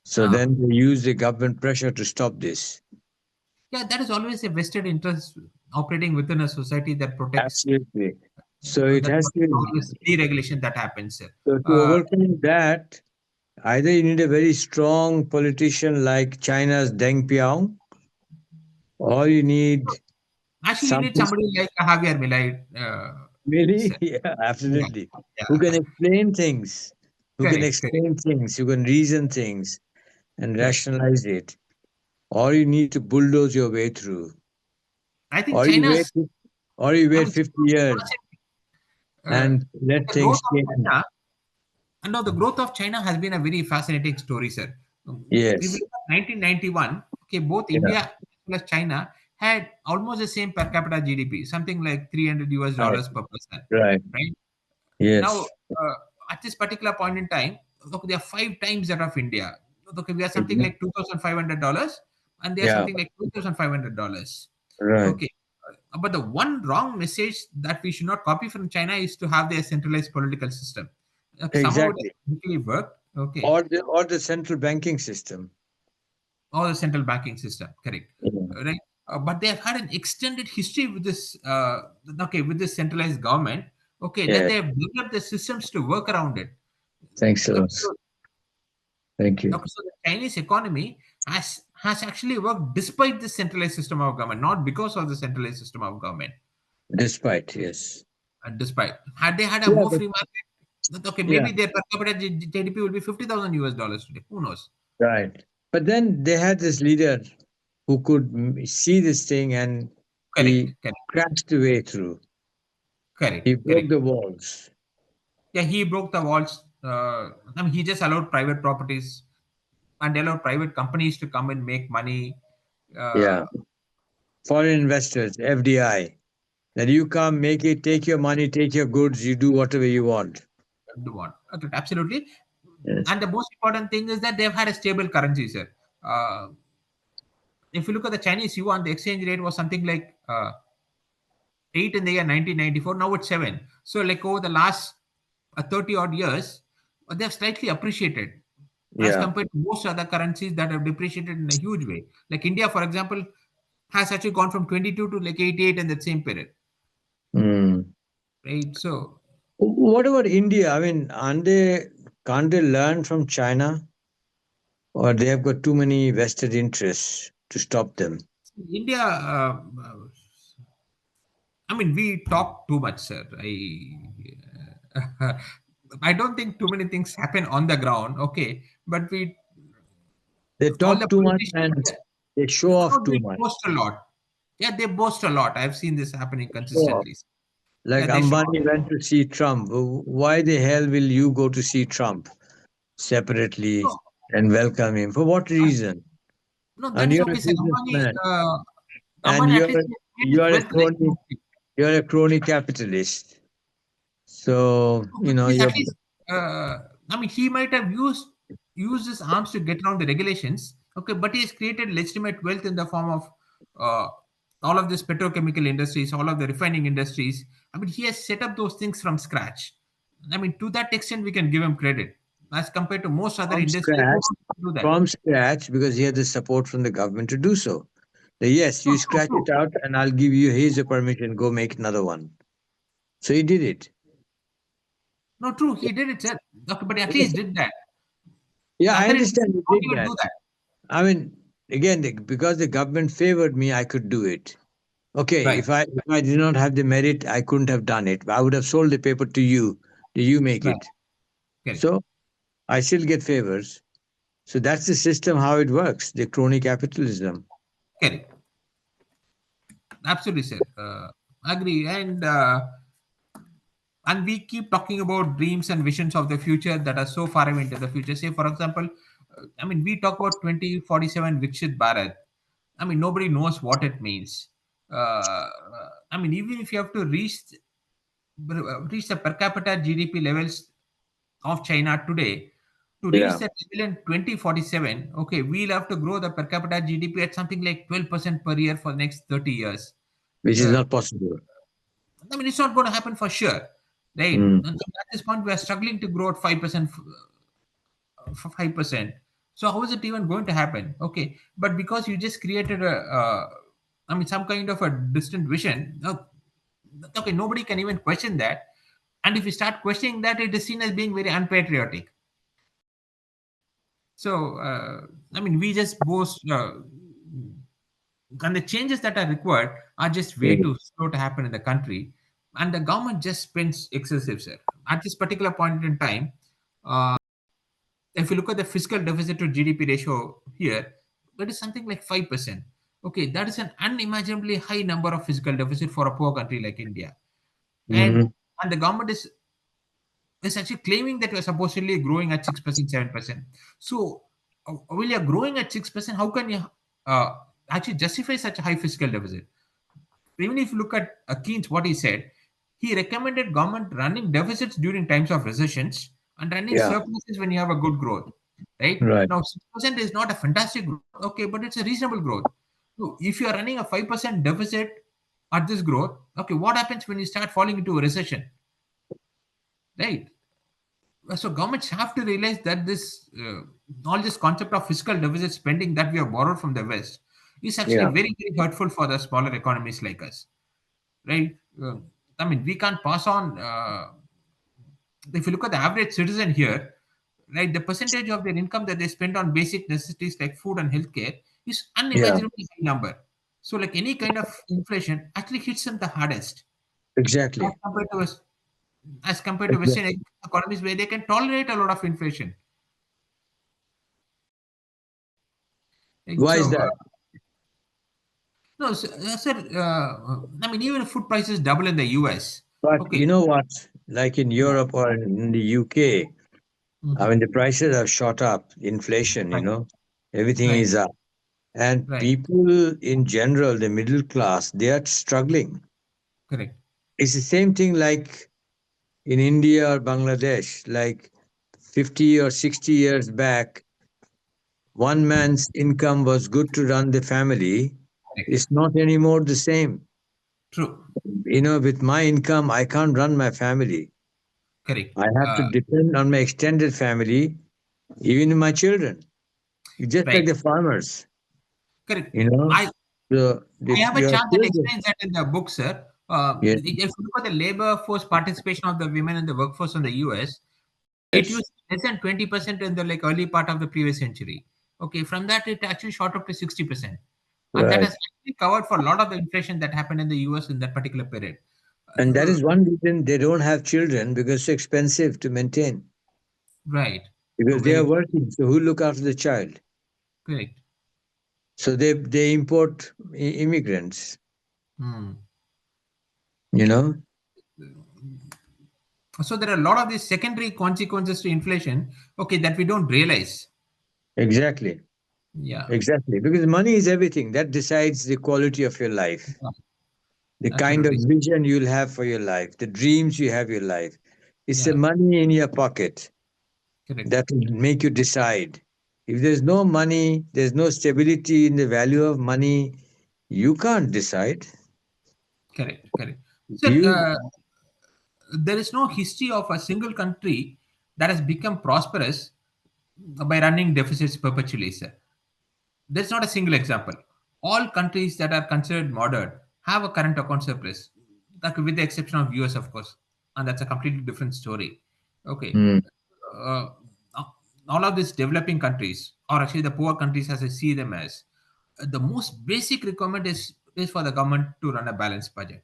So Ah. then they use the government pressure to stop this. Yeah, that is always a vested interest operating within a society that protects Absolutely. So it that has protects all to, this deregulation that happens. so to Uh, overcome that, either you need a very strong politician like China's Deng Xiaoping, or you need Actually, you need something somebody like Javier Milei. really, Sir. yeah, Yeah, absolutely, who can yeah. explain things, Correct, correct, who can reason things and correct. rationalize it, or you need to bulldoze your way through, I think or you wait, China's, or you I wait mean, 50 years uh, and let the growth things of change. China, and now the growth of China has been a very fascinating story, sir. If we Yes, look at 1991, okay, both yeah, India as well as China had almost the same per capita GDP, something like 300 US right, dollars per person, right, right? Now, yes. at this particular point in time, look, they are 5 times that of India. Okay, we are something Mhm. like $2,500, and they are Yeah, something like $2,500. right. Okay, but the one wrong message that we should not copy from China is to have their centralized political system. Okay, somehow it Exactly. has really worked. Okay, Or the central banking system. or the central banking system, correct, Yeah. right? But they have had an extended history with this. Okay, with this centralized government. Okay, that Yeah. they have developed the systems to work around it. Thanks a Okay, lot. Thank you. so the Chinese economy has actually worked despite the centralized system of government, not because of the centralized system of government. Despite, yes. Despite had they had a Yeah, more but free market, okay, yeah, maybe their per capita GDP will be 50,000 US dollars today. Who knows? right. But then they had this leader who could see this thing and he Correct, correct, crashed the way through. He correct, broke correct. the walls. Yeah, he broke the walls. I mean, he just allowed private properties and allowed private companies to come and make money. Yeah. Uh, Foreign investors, FDI. That you come, make it, take your money, take your goods, you do whatever you want. do on. Okay, absolutely. Yes. And the most important thing is that they've had a stable currency, sir. Uh, if you look at the Chinese yuan, the exchange rate was something like 8 in the year 1994. Now it's 7. So, like over the last 30 odd years, they have slightly appreciated as Yeah. compared to most other currencies that have depreciated in a huge way. Like India, for example, has actually gone from 22 to like 88 in that same period, Mm. right? So, What about India? I mean, aren't they can't they learn from China, or they have got too many vested interests to stop them? India, I mean, we talk too much, sir. I don't think too many things happen on the ground. Okay, but we They all the talk too much politicians, and they show no, off too they much. boast a lot. Yeah, they boast a lot. I've seen this happening Show off. consistently. Like Yeah, they show Ambani went to see Trump. Why the hell will you go to see Trump separately no, and welcome him? For what reason? no. And That is you're a okay, sir. businessman, and Ambani at least made his wealth like nobody. you're a crony capitalist. So No, but he's you're at least. I mean, he might have used his arms to get around the regulations. Okay, but he has created legitimate wealth in the form of uh, all of this petrochemical industries, all of the refining industries. I mean, he has set up those things from scratch. I mean, to that extent, we can give him credit as compared to most other from industries who scratch, don't do that. because he had the support from the government to do so. Yes, No, you true, scratch true. it out, and I'll give you his permission. Go make another one. So he did it. No, true. He did it, sir. Okay, but at least did that. Yeah, The I other industries understand he don't did even that. do that. I mean, again, because the government favored me, I could do it. Okay, Right, if I did not have the merit, I couldn't have done it. I would have sold the paper to you. Do you make right. it? Correct, So I still get favors. So that's the system how it works. The crony capitalism. correct. Absolutely, sir. Agree. And we keep talking about dreams and visions of the future that are so far away into the future. Say, for example, I mean, we talk about 2047 Vikshit Bharat. I mean, nobody knows what it means. I mean, even if you have to reach the per capita GDP levels of China today, to reach Yeah, that level in 2047, okay, we'll have to grow the per capita GDP at something like 12% per year for the next 30 years. which is Uh, not possible. I mean, it's not going to happen for sure, right? Mm. And so at this point, we are struggling to grow at 5%, for 5%. So how is it even going to happen? Okay, but because you just created I mean, some kind of a distant vision. Okay, nobody can even question that. And if you start questioning that, it is seen as being very unpatriotic. So, I mean, we just boast, and the changes that are required are just way Mm. too slow to happen in the country, and the government just spends excessive, sir. At this particular point in time, uh, if you look at the fiscal deficit to GDP ratio here, that is something like 5%. Okay, that is an unimaginably high number of fiscal deficit for a poor country like India, and Mhm. and the government is actually claiming that we're supposedly growing at 6%, 7%. So, while you're growing at 6%, how can you uh, actually justify such a high fiscal deficit? Even if you look at Keynes, what he said, he recommended government running deficits during times of recessions and running Yeah, surpluses when you have a good growth. Right right. now, 6% is not a fantastic growth, okay, but it's a reasonable growth. So, if you are running a 5% deficit at this growth, okay, what happens when you start falling into a recession? Right. So governments have to realize that this all this concept of fiscal deficit spending that we have borrowed from the West is actually Yeah, very, very hurtful for the smaller economies like us, right? I mean, we can't pass on. If you look at the average citizen here, right, the percentage of their income that they spend on basic necessities like food and healthcare is yeah, unimaginably high number. So, like any kind of inflation actually hits them the hardest as exactly. compared to us, as compared to Western Exactly. economies where they can tolerate a lot of inflation. Right? Why is So, that? no, sir, I mean, even if food prices double in the US, But okay, you know what? Like in yeah, Europe or in the UK, I mhm, mean, the prices have shot up. Inflation, right, everything right, is up. And right, people in general, the middle class, they are struggling. correct, It's the same thing like in India or Bangladesh. Like 50 or 60 years back, one man's income was good to run the family. correct, It's not anymore the same. true, With my income, I can't run my family. correct, I have to depend on my extended family, even my children, just like right, the farmers, correct. you know. I So I if have a your chart that children, explains that in the book, sir. yeah, If you look at the labor force participation of the women in the workforce in the US, It Yes. used less than 20% in the like early part of the previous century. Okay, from that it actually shot up to 60%, and that Right. has actually covered for a lot of the inflation that happened in the US in that particular period. And that Uh, is one reason they don't have children, because it's expensive to maintain. right. No, Because they very are true. working. So who look after the child? Correct. So they import immigrants, Hmm. you know? So there are a lot of these secondary consequences to inflation. Okay, that we don't realize. Exactly. Yeah. Exactly. Because money is everything. That decides the quality of your life, Yeah, the kind of absolutely. vision you'll have for your life, the dreams you have your life. It's the Yeah. money in your pocket Correct. that will make you decide. If there's no money, there's no stability in the value of money, you can't decide. Correct. Correct. Sir, You there is no history of a single country that has become prosperous by running deficits perpetually, sir. There's not a single example. All countries that are considered modern have a current account surplus, like with the exception of US, of course, and that's a completely different story. Okay, Hmm. uh, all of these developing countries, or actually the poor countries, as I see them as, the most basic requirement is for the government to run a balanced budget,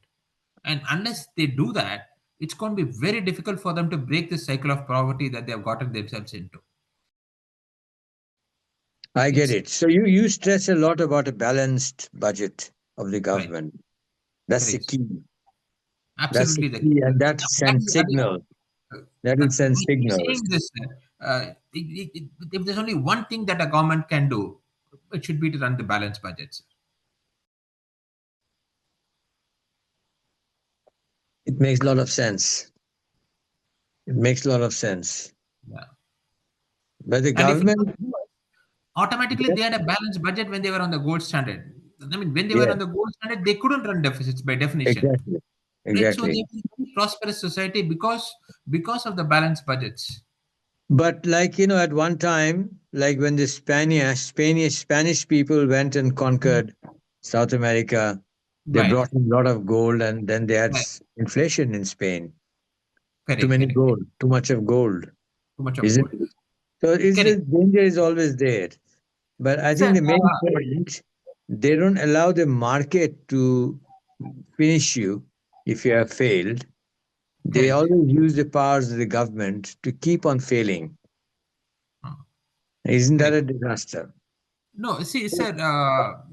and unless they do that, it's going to be very difficult for them to break the cycle of poverty that they have gotten themselves into. I get It's it. So you stress a lot about a balanced budget of the right, government. That's the correct. key. That's the Absolutely the key, and that that sends is, that is signal. That will by send signals. saying this, if there's only one thing that a government can do, it should be to run the balanced budgets. It makes a lot of sense. It makes a lot of sense. Yeah. But the And if you look government, at US, automatically yes, they had a balanced budget when they were on the gold standard. I mean, when they were yes, on the gold standard, they couldn't run deficits by definition. exactly, Right? So they exactly. were a very prosperous society because of the balanced budgets. But like at one time, like when the Spanish people went and Mhm. conquered South America, they Right. brought in a lot of gold, and then they had Right. inflation in Spain. Too Correct. many Correct. gold, too much of gold, Too much of isn't gold. it? So is the Correct. danger is always there. But I Sir, think the main point, they don't allow the market to finish you if you have failed. They correct. always use the powers of the government to keep on failing. Uh, Isn't that correct. a disaster? No, see, The sir,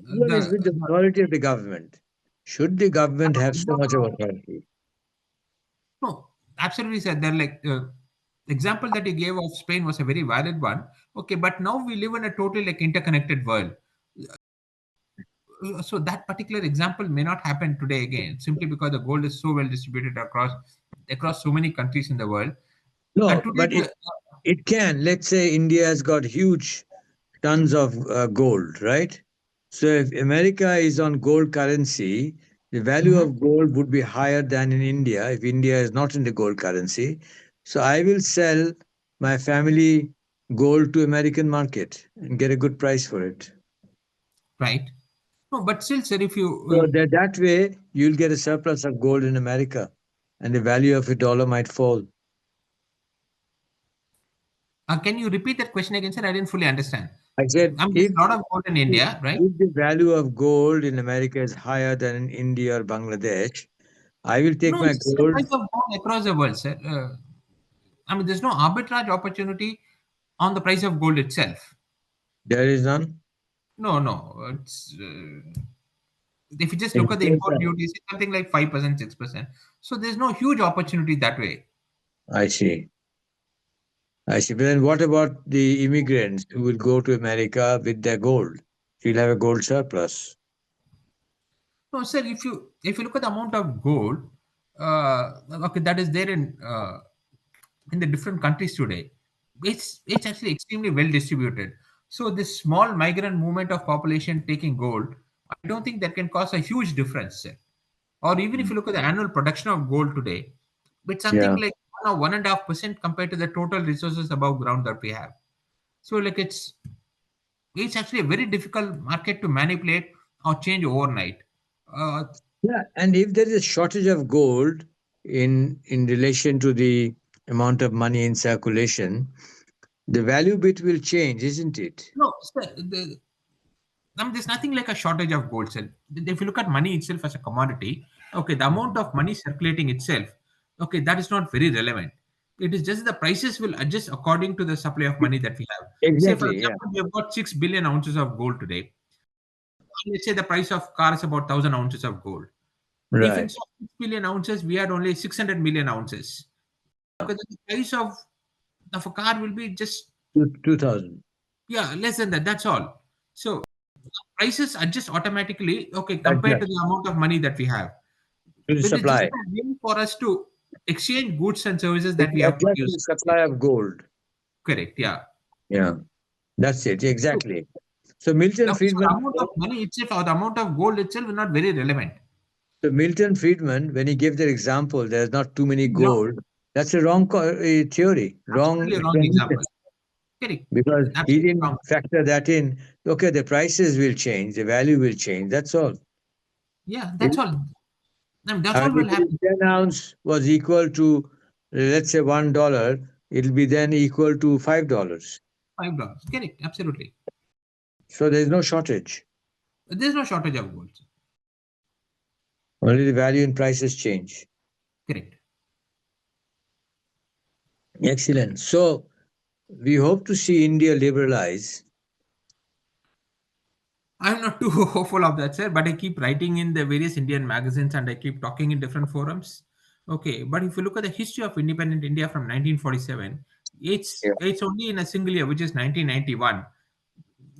problem is with the authority of the government. Should the government have so no, much of no, authority? no, absolutely, sir. They're like example that you gave of Spain was a very valid one. Okay, but now we live in a totally like interconnected world. So that particular example may not happen today again, simply because the gold is so well distributed across so many countries in the world. And No, today, but it can. Let's say India has got huge tons of gold, right? So if America is on gold currency, the value Mhm. of gold would be higher than in India if India is not in the gold currency. So I will sell my family gold to American market and get a good price for it. Right? No, but still, sir, if you So that way you'll get a surplus of gold in America, and the value of a dollar might fall. can you repeat that question again, sir? I didn't fully understand. I said, I mean, there's a lot of gold in India, right? if the value of gold in America is higher than in India or Bangladesh, I will take No, my it's the same gold. price of gold across the world, sir. I mean, there's no arbitrage opportunity on the price of gold itself. There is none. No, no. It's if you just It's look at the just import that. duties, it's something like 5%, 6%. So there's no huge opportunity that way. I see. I see. But then what about the immigrants who will go to America with their gold? She'll have a gold surplus. No, sir. If you look at the amount of gold, okay, that is there in the different countries today, it's actually extremely well distributed. So this small migrant movement of population taking gold, I don't think that can cause a huge difference, sir. Or even if you look at the annual production of gold today, it's something Yeah. like 1 or 1.5% compared to the total resources above ground that we have. So like it's actually a very difficult market to manipulate or change overnight. Uh, Yeah. And if there is a shortage of gold in relation to the amount of money in circulation, the value bit will change, isn't it? No, sir, there's nothing like a shortage of gold, sir. If you look at money itself as a commodity, okay, the amount of money circulating itself, okay, that is not very relevant. It is just the prices will adjust according to the supply of money that we have. Say, for Exactly. Yeah. example, we have got 6 billion ounces of gold today. Let's say the price of car is about 1,000 ounces of gold. If Right. instead of 6 billion ounces, we had only 600 million ounces, okay, then the price of a car will be just, 2000. yeah, less than that. That's all. So prices adjust automatically, okay, compared to Adjust the amount of money that we have. to the But it's just supply. a way for us to exchange goods and services It that we will have adjust to produced. the supply of gold. Correct, yeah. Yeah. That's it. So, Exactly. So Milton okay, so the Friedman. amount of money itself or the amount of gold itself is not very relevant. So Milton Friedman, when he gave that example, there's not too many No, gold. That's a wrong theory, wrong absolutely wrong explanation, example. Correct. because he Absolutely didn't wrong. factor that in. Okay, the prices will change, the value will change. That's all. Yeah, If, that's all. I mean, that's I all mean, will if happen. 10 ounce was equal to, let's say, $1, it'll be then equal to $5. $5. Correct. Absolutely. So there's no shortage. There's no shortage of gold. Only the value and prices change. Correct. Excellent. So we hope to see India liberalize. I'm not too hopeful of that, sir, but I keep writing in the various Indian magazines and I keep talking in different forums. Okay, but if you look at the history of independent India from 1947, Yeah. it's only in a single year, which is 1991.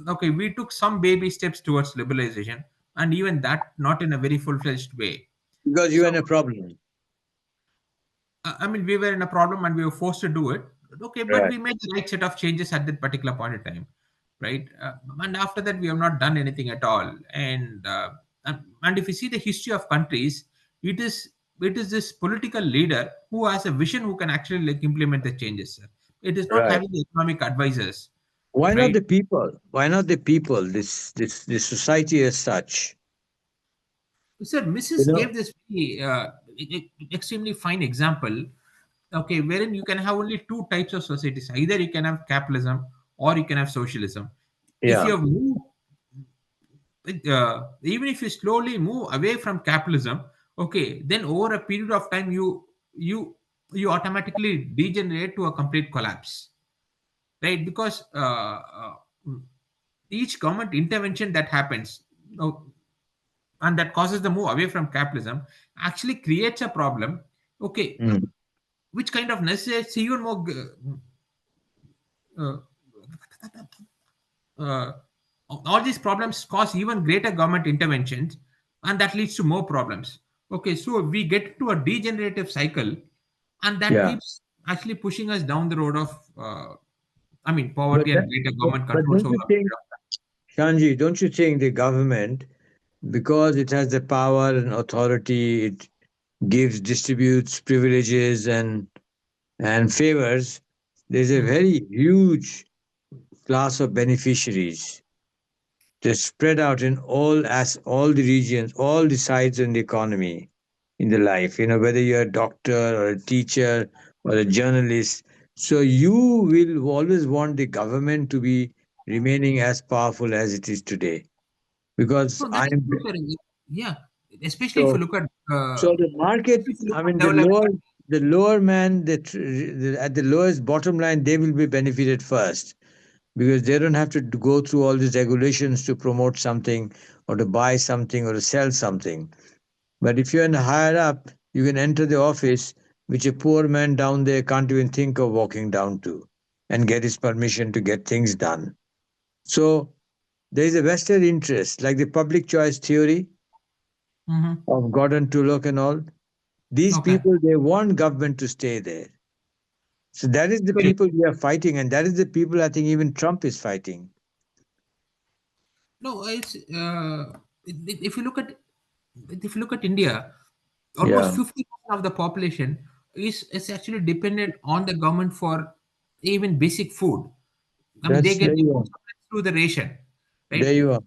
Okay, we took some baby steps towards liberalization, and even that not in a very full-fledged way. Because you So had a problem. I mean, we were in a problem and we were forced to do it. Okay, but Right. we made the right set of changes at that particular point in time, right? And after that, we have not done anything at all. And if you see the history of countries, it is it is this political leader who has a vision who can actually like implement the changes. Sir. It is not Right. having the economic advisors, Why not right? the people? Why not the people? This society as such. Sir, You Mrs. know. gave this very, extremely fine example, okay, wherein you can have only two types of societies. Either you can have capitalism or you can have socialism. If Yeah. you have moved, even if you slowly move away from capitalism, okay, then over a period of time, you you automatically degenerate to a complete collapse, right? Because each government intervention that happens, and that causes the move away from capitalism actually creates a problem, okay, Mm. which kind of necessitates even more uh, uh, all these problems cause even greater government interventions, and that leads to more problems. Okay, so we get to a degenerative cycle, and that Yeah. keeps actually pushing us down the road of I mean But poverty that, and greater government but controls don't over you a think, period of time. Shanji? Don't you think the government, because it has the power and authority, it gives, distributes privileges and favors. There's a Mhm. very huge class of beneficiaries. They're spread out in all the regions, all the sides in the economy, in the life. Whether you're a doctor or a teacher or a journalist. So you will always want the government to be remaining as powerful as it is today. Because No, that is I'm true, sir. Yeah, especially if you so look at so the market. especially if you look I at mean, developed the lower man, at the lowest bottom line, they will be benefited first, because they don't have to go through all these regulations to promote something or to buy something or to sell something. But if you're in the higher up, you can enter the office, which a poor man down there can't even think of walking down to, and get his permission to get things done. So there is a vested interest, like the public choice theory countries. of Gordon Tullock and all. These Okay. people, they want government to stay there. So that is the Correct. people we are fighting, and that is the people I think even Trump is fighting. No, if you look at India, almost Yeah, 50% of the population is actually dependent on the government for even basic food. I mean, they that's get there the you food are. supplies through the ration, There right? you are.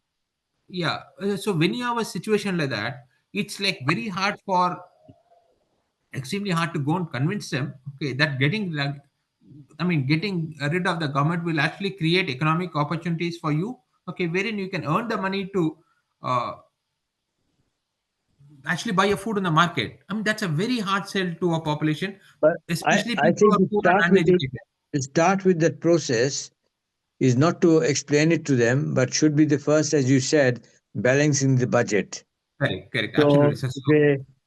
Yeah. So when you have a situation like that, it's like very hard for extremely hard to go and convince them. Okay, that getting rid of the government will actually create economic opportunities for you. Okay, wherein you can earn the money to uh, actually buy your food in the market. I mean, that's a very hard sell to a population, But especially I people think who are to poor start and with it, uneducated. to start with that process is not to explain it to them, but should be the first, as you said, balancing the budget. Correct, correct, absolutely. So So,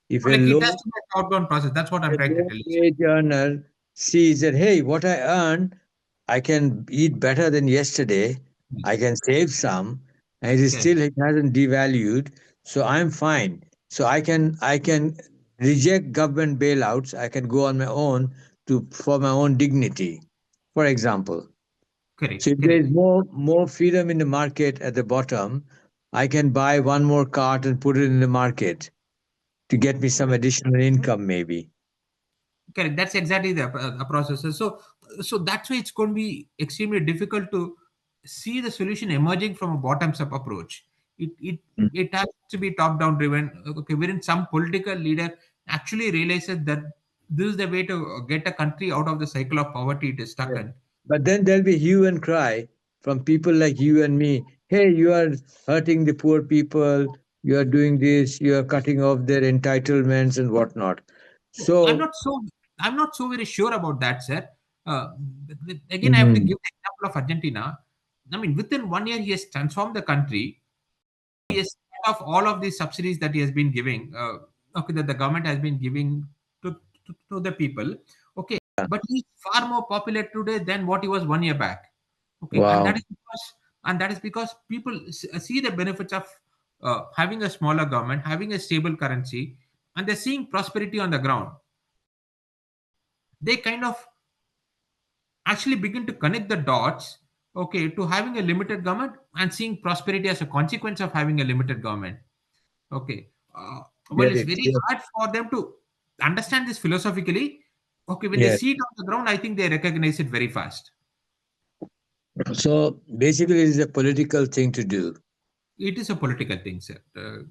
if so a like it has low to be a top-down process. That's what a I'm trying to low tell you, sir. wage earner sees that, hey, what I earn, I can eat better than yesterday. I Yes, can save some, and it is correct, still it hasn't devalued, so I'm fine. So I can reject government bailouts. I can go on my own to for my own dignity, for example. So correct, if there is correct. more freedom in the market at the bottom, I can buy one more cart and put it in the market to get me some additional income, maybe. Correct. That's exactly the process. So that's why it's going to be extremely difficult to see the solution emerging from a bottoms up approach. It has to be top down driven. Okay, wherein some political leader actually realizes that this is the way to get a country out of the cycle of poverty it is stuck Yeah. in. But then there'll be hue and cry from people like you and me. Hey, you are hurting the poor people. You are doing this. You are cutting off their entitlements and whatnot. So I'm So, not so I'm not so very sure about that, sir. Again, I have to mhm, give the example of Argentina. I mean, within 1 year, he has transformed the country. He yeah, has cut off all of these subsidies that he has been giving. Okay, that the government has been giving to the people. Okay, but he's far more popular today than what he was 1 year back. Okay, wow, and that is because people see the benefits of having a smaller government, having a stable currency, and they're seeing prosperity on the ground. They kind of actually begin to connect the dots, okay, to having a limited government and seeing prosperity as a consequence of having a limited government. Okay. Well, get it's it. very Yes. hard for them to understand this philosophically. Okay, when they Yes. see it on the ground, I think they recognize it very fast. So basically, it is a political thing to do. It is a political thing, sir.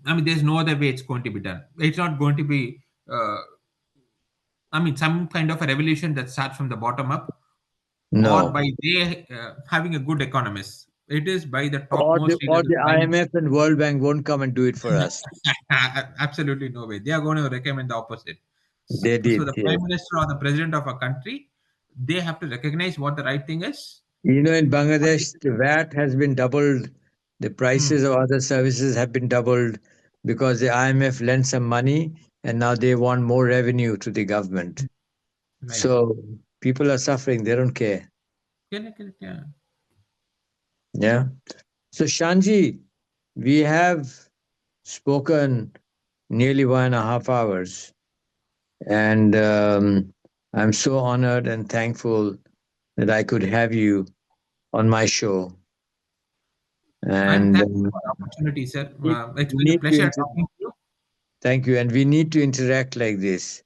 I mean, there's no other way it's going to be done. It's not going to be, I mean, some kind of a revolution that starts from the bottom up or No. by they having a good economist. It is by the Or topmost leader, or the the prime. IMF and World Bank won't come and do it for us. Absolutely no way. They are going to recommend the opposite. They So did. the Yes. prime minister or the president of a country, they have to recognize what the right thing is. In And they, Bangladesh, the VAT has been doubled. The hmm, prices of other services have been doubled because the IMF lent some money and now they want more revenue to the government. right. So people are suffering. They don't care. Correct, correct, yeah. Yeah. So, Shanji, we have spoken nearly 1.5 hours. And I'm so honored and thankful that I could have you on my show. I'm And thankful for the opportunity, sir. It's we been a need to pleasure talking to you. thank you. And we need to interact like this,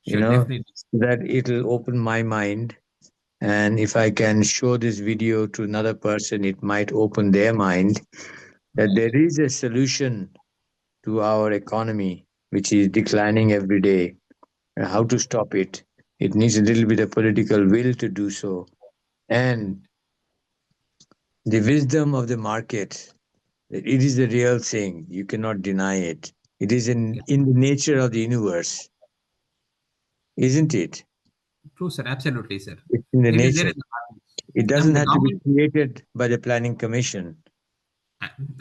you Sure, know, definitely. that it'll open my mind. And if I can show this video to another person, it might open their mind that Right. there is a solution to our economy, which is declining every day. And how to stop it? It needs a little bit of political will to do so. And the wisdom of the market, it is the real thing. You cannot deny it. It is in the nature of the universe, isn't it? True, sir. Absolutely, sir. It's in the It is there nature. in the It market. I mean, doesn't the have to be government, created by the planning commission.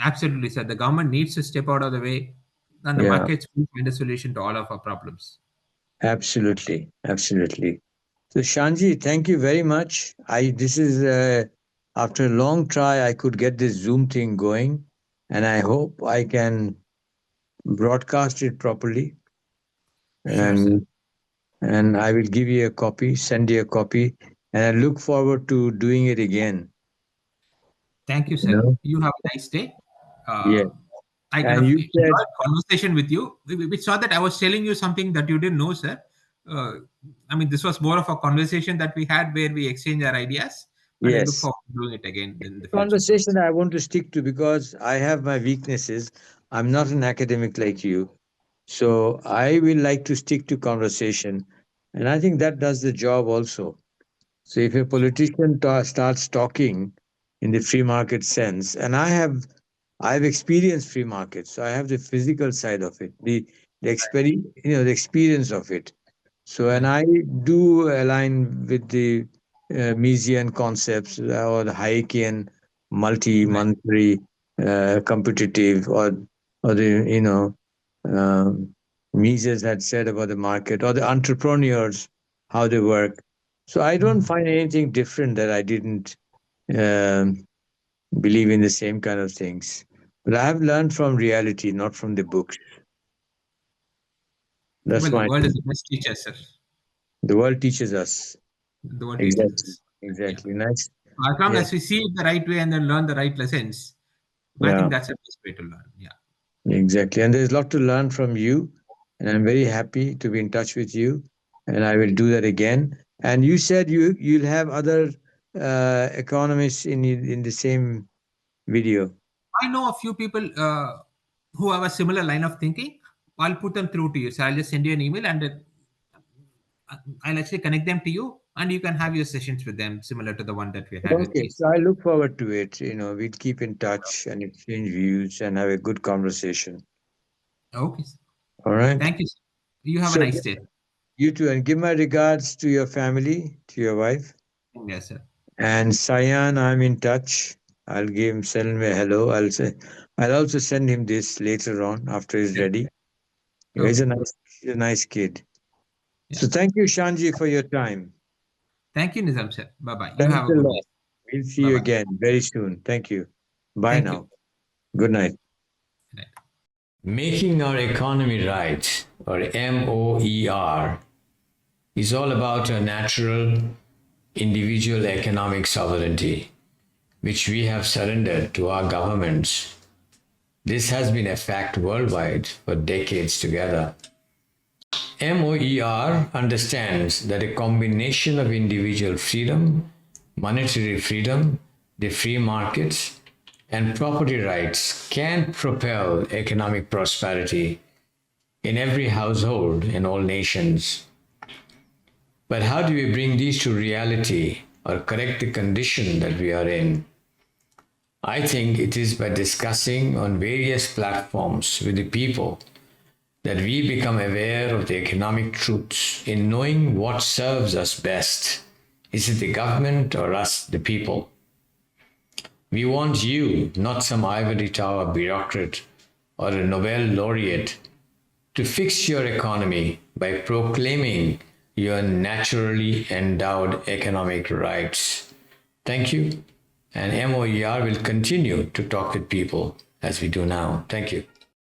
absolutely, sir. The government needs to step out of the way, and the Yeah, markets will find a solution to all of our problems. absolutely, absolutely. So Shanji, thank you very much. I this is after a long try, I could get this Zoom thing going, and I hope I can broadcast it properly. Sure, sir. And I will give you a copy, send you a copy, and I look forward to doing it again. Thank you, You sir. know, You have a nice day. yeah. I kind And of you said enjoyed conversation with you. We saw that I was telling you something that you didn't know, sir. Uh, I mean, this was more of a conversation that we had where we exchange our ideas, and I look yes. forward to doing it again in the future. So, Conversation I want to stick to because I have my weaknesses. I'm not an academic like you, so I will like to stick to conversation. And I think that does the job also. So if a politician starts talking in the free market sense, and I've experienced free markets, so I have the physical side of it, the experience of it. So, and Right. I do align with the Miesian concepts or the Hayekian Right. multi-monthly competitive, or the um, Mises had said about the market, or the entrepreneurs how they work. So I don't Mhm. find anything different that I didn't um, believe in the same kind of things. But I have learned from reality, not from the books. That's Well, the my world is thing. the best teacher, sir. The world teaches us. The world teaches Exactly. us. Yeah. Exactly. Nice. As long Yeah. as we see it the right way and then learn the right lessons, I Yeah. think that's the best way to learn. Yeah. Exactly. And there's a lot to learn from you. And I'm very happy to be in touch with you. And I will do that again. And you said you'll have other economists in the same video. I know a few people who have a similar line of thinking. I'll put them through to you. So I'll just send you an email and I'll actually connect them to you, and you can have your sessions with them similar to the one that we had with Okay. me. So I look forward to it. We'll keep in touch and exchange views and have a good conversation. Okay. All right. Thank you, sir. You have a So nice day. you too. And give my regards to your family, to your wife. Yes, sir. And Sayan, I'm in touch. Send him a hello. I'll also send him this later on after he's Yeah. ready. Okay. He's a nice kid. Yeah. So thank you, Shanji, for your time. Thank you, Nizam, sir. Bye bye. You Thanks have a a good day. lot. We'll see Bye you bye. again very soon. Thank you. Bye Thank you. now. Good night. Right. Making our economy right, or MOER, is all about a natural individual economic sovereignty, which we have surrendered to our governments. This has been a fact worldwide for decades together. MOER understands that a combination of individual freedom, monetary freedom, the free markets, and property rights can propel economic prosperity in every household in all nations. But how do we bring these to reality or correct the condition that we are in? I think it is by discussing on various platforms with the people that we become aware of the economic truths in knowing what serves us best. Is it the government or us, the people? We want you, not some ivory tower bureaucrat or a Nobel laureate, to fix your economy by proclaiming your naturally endowed economic rights. Thank you. And MOER will continue to talk with people as we do now. Thank you.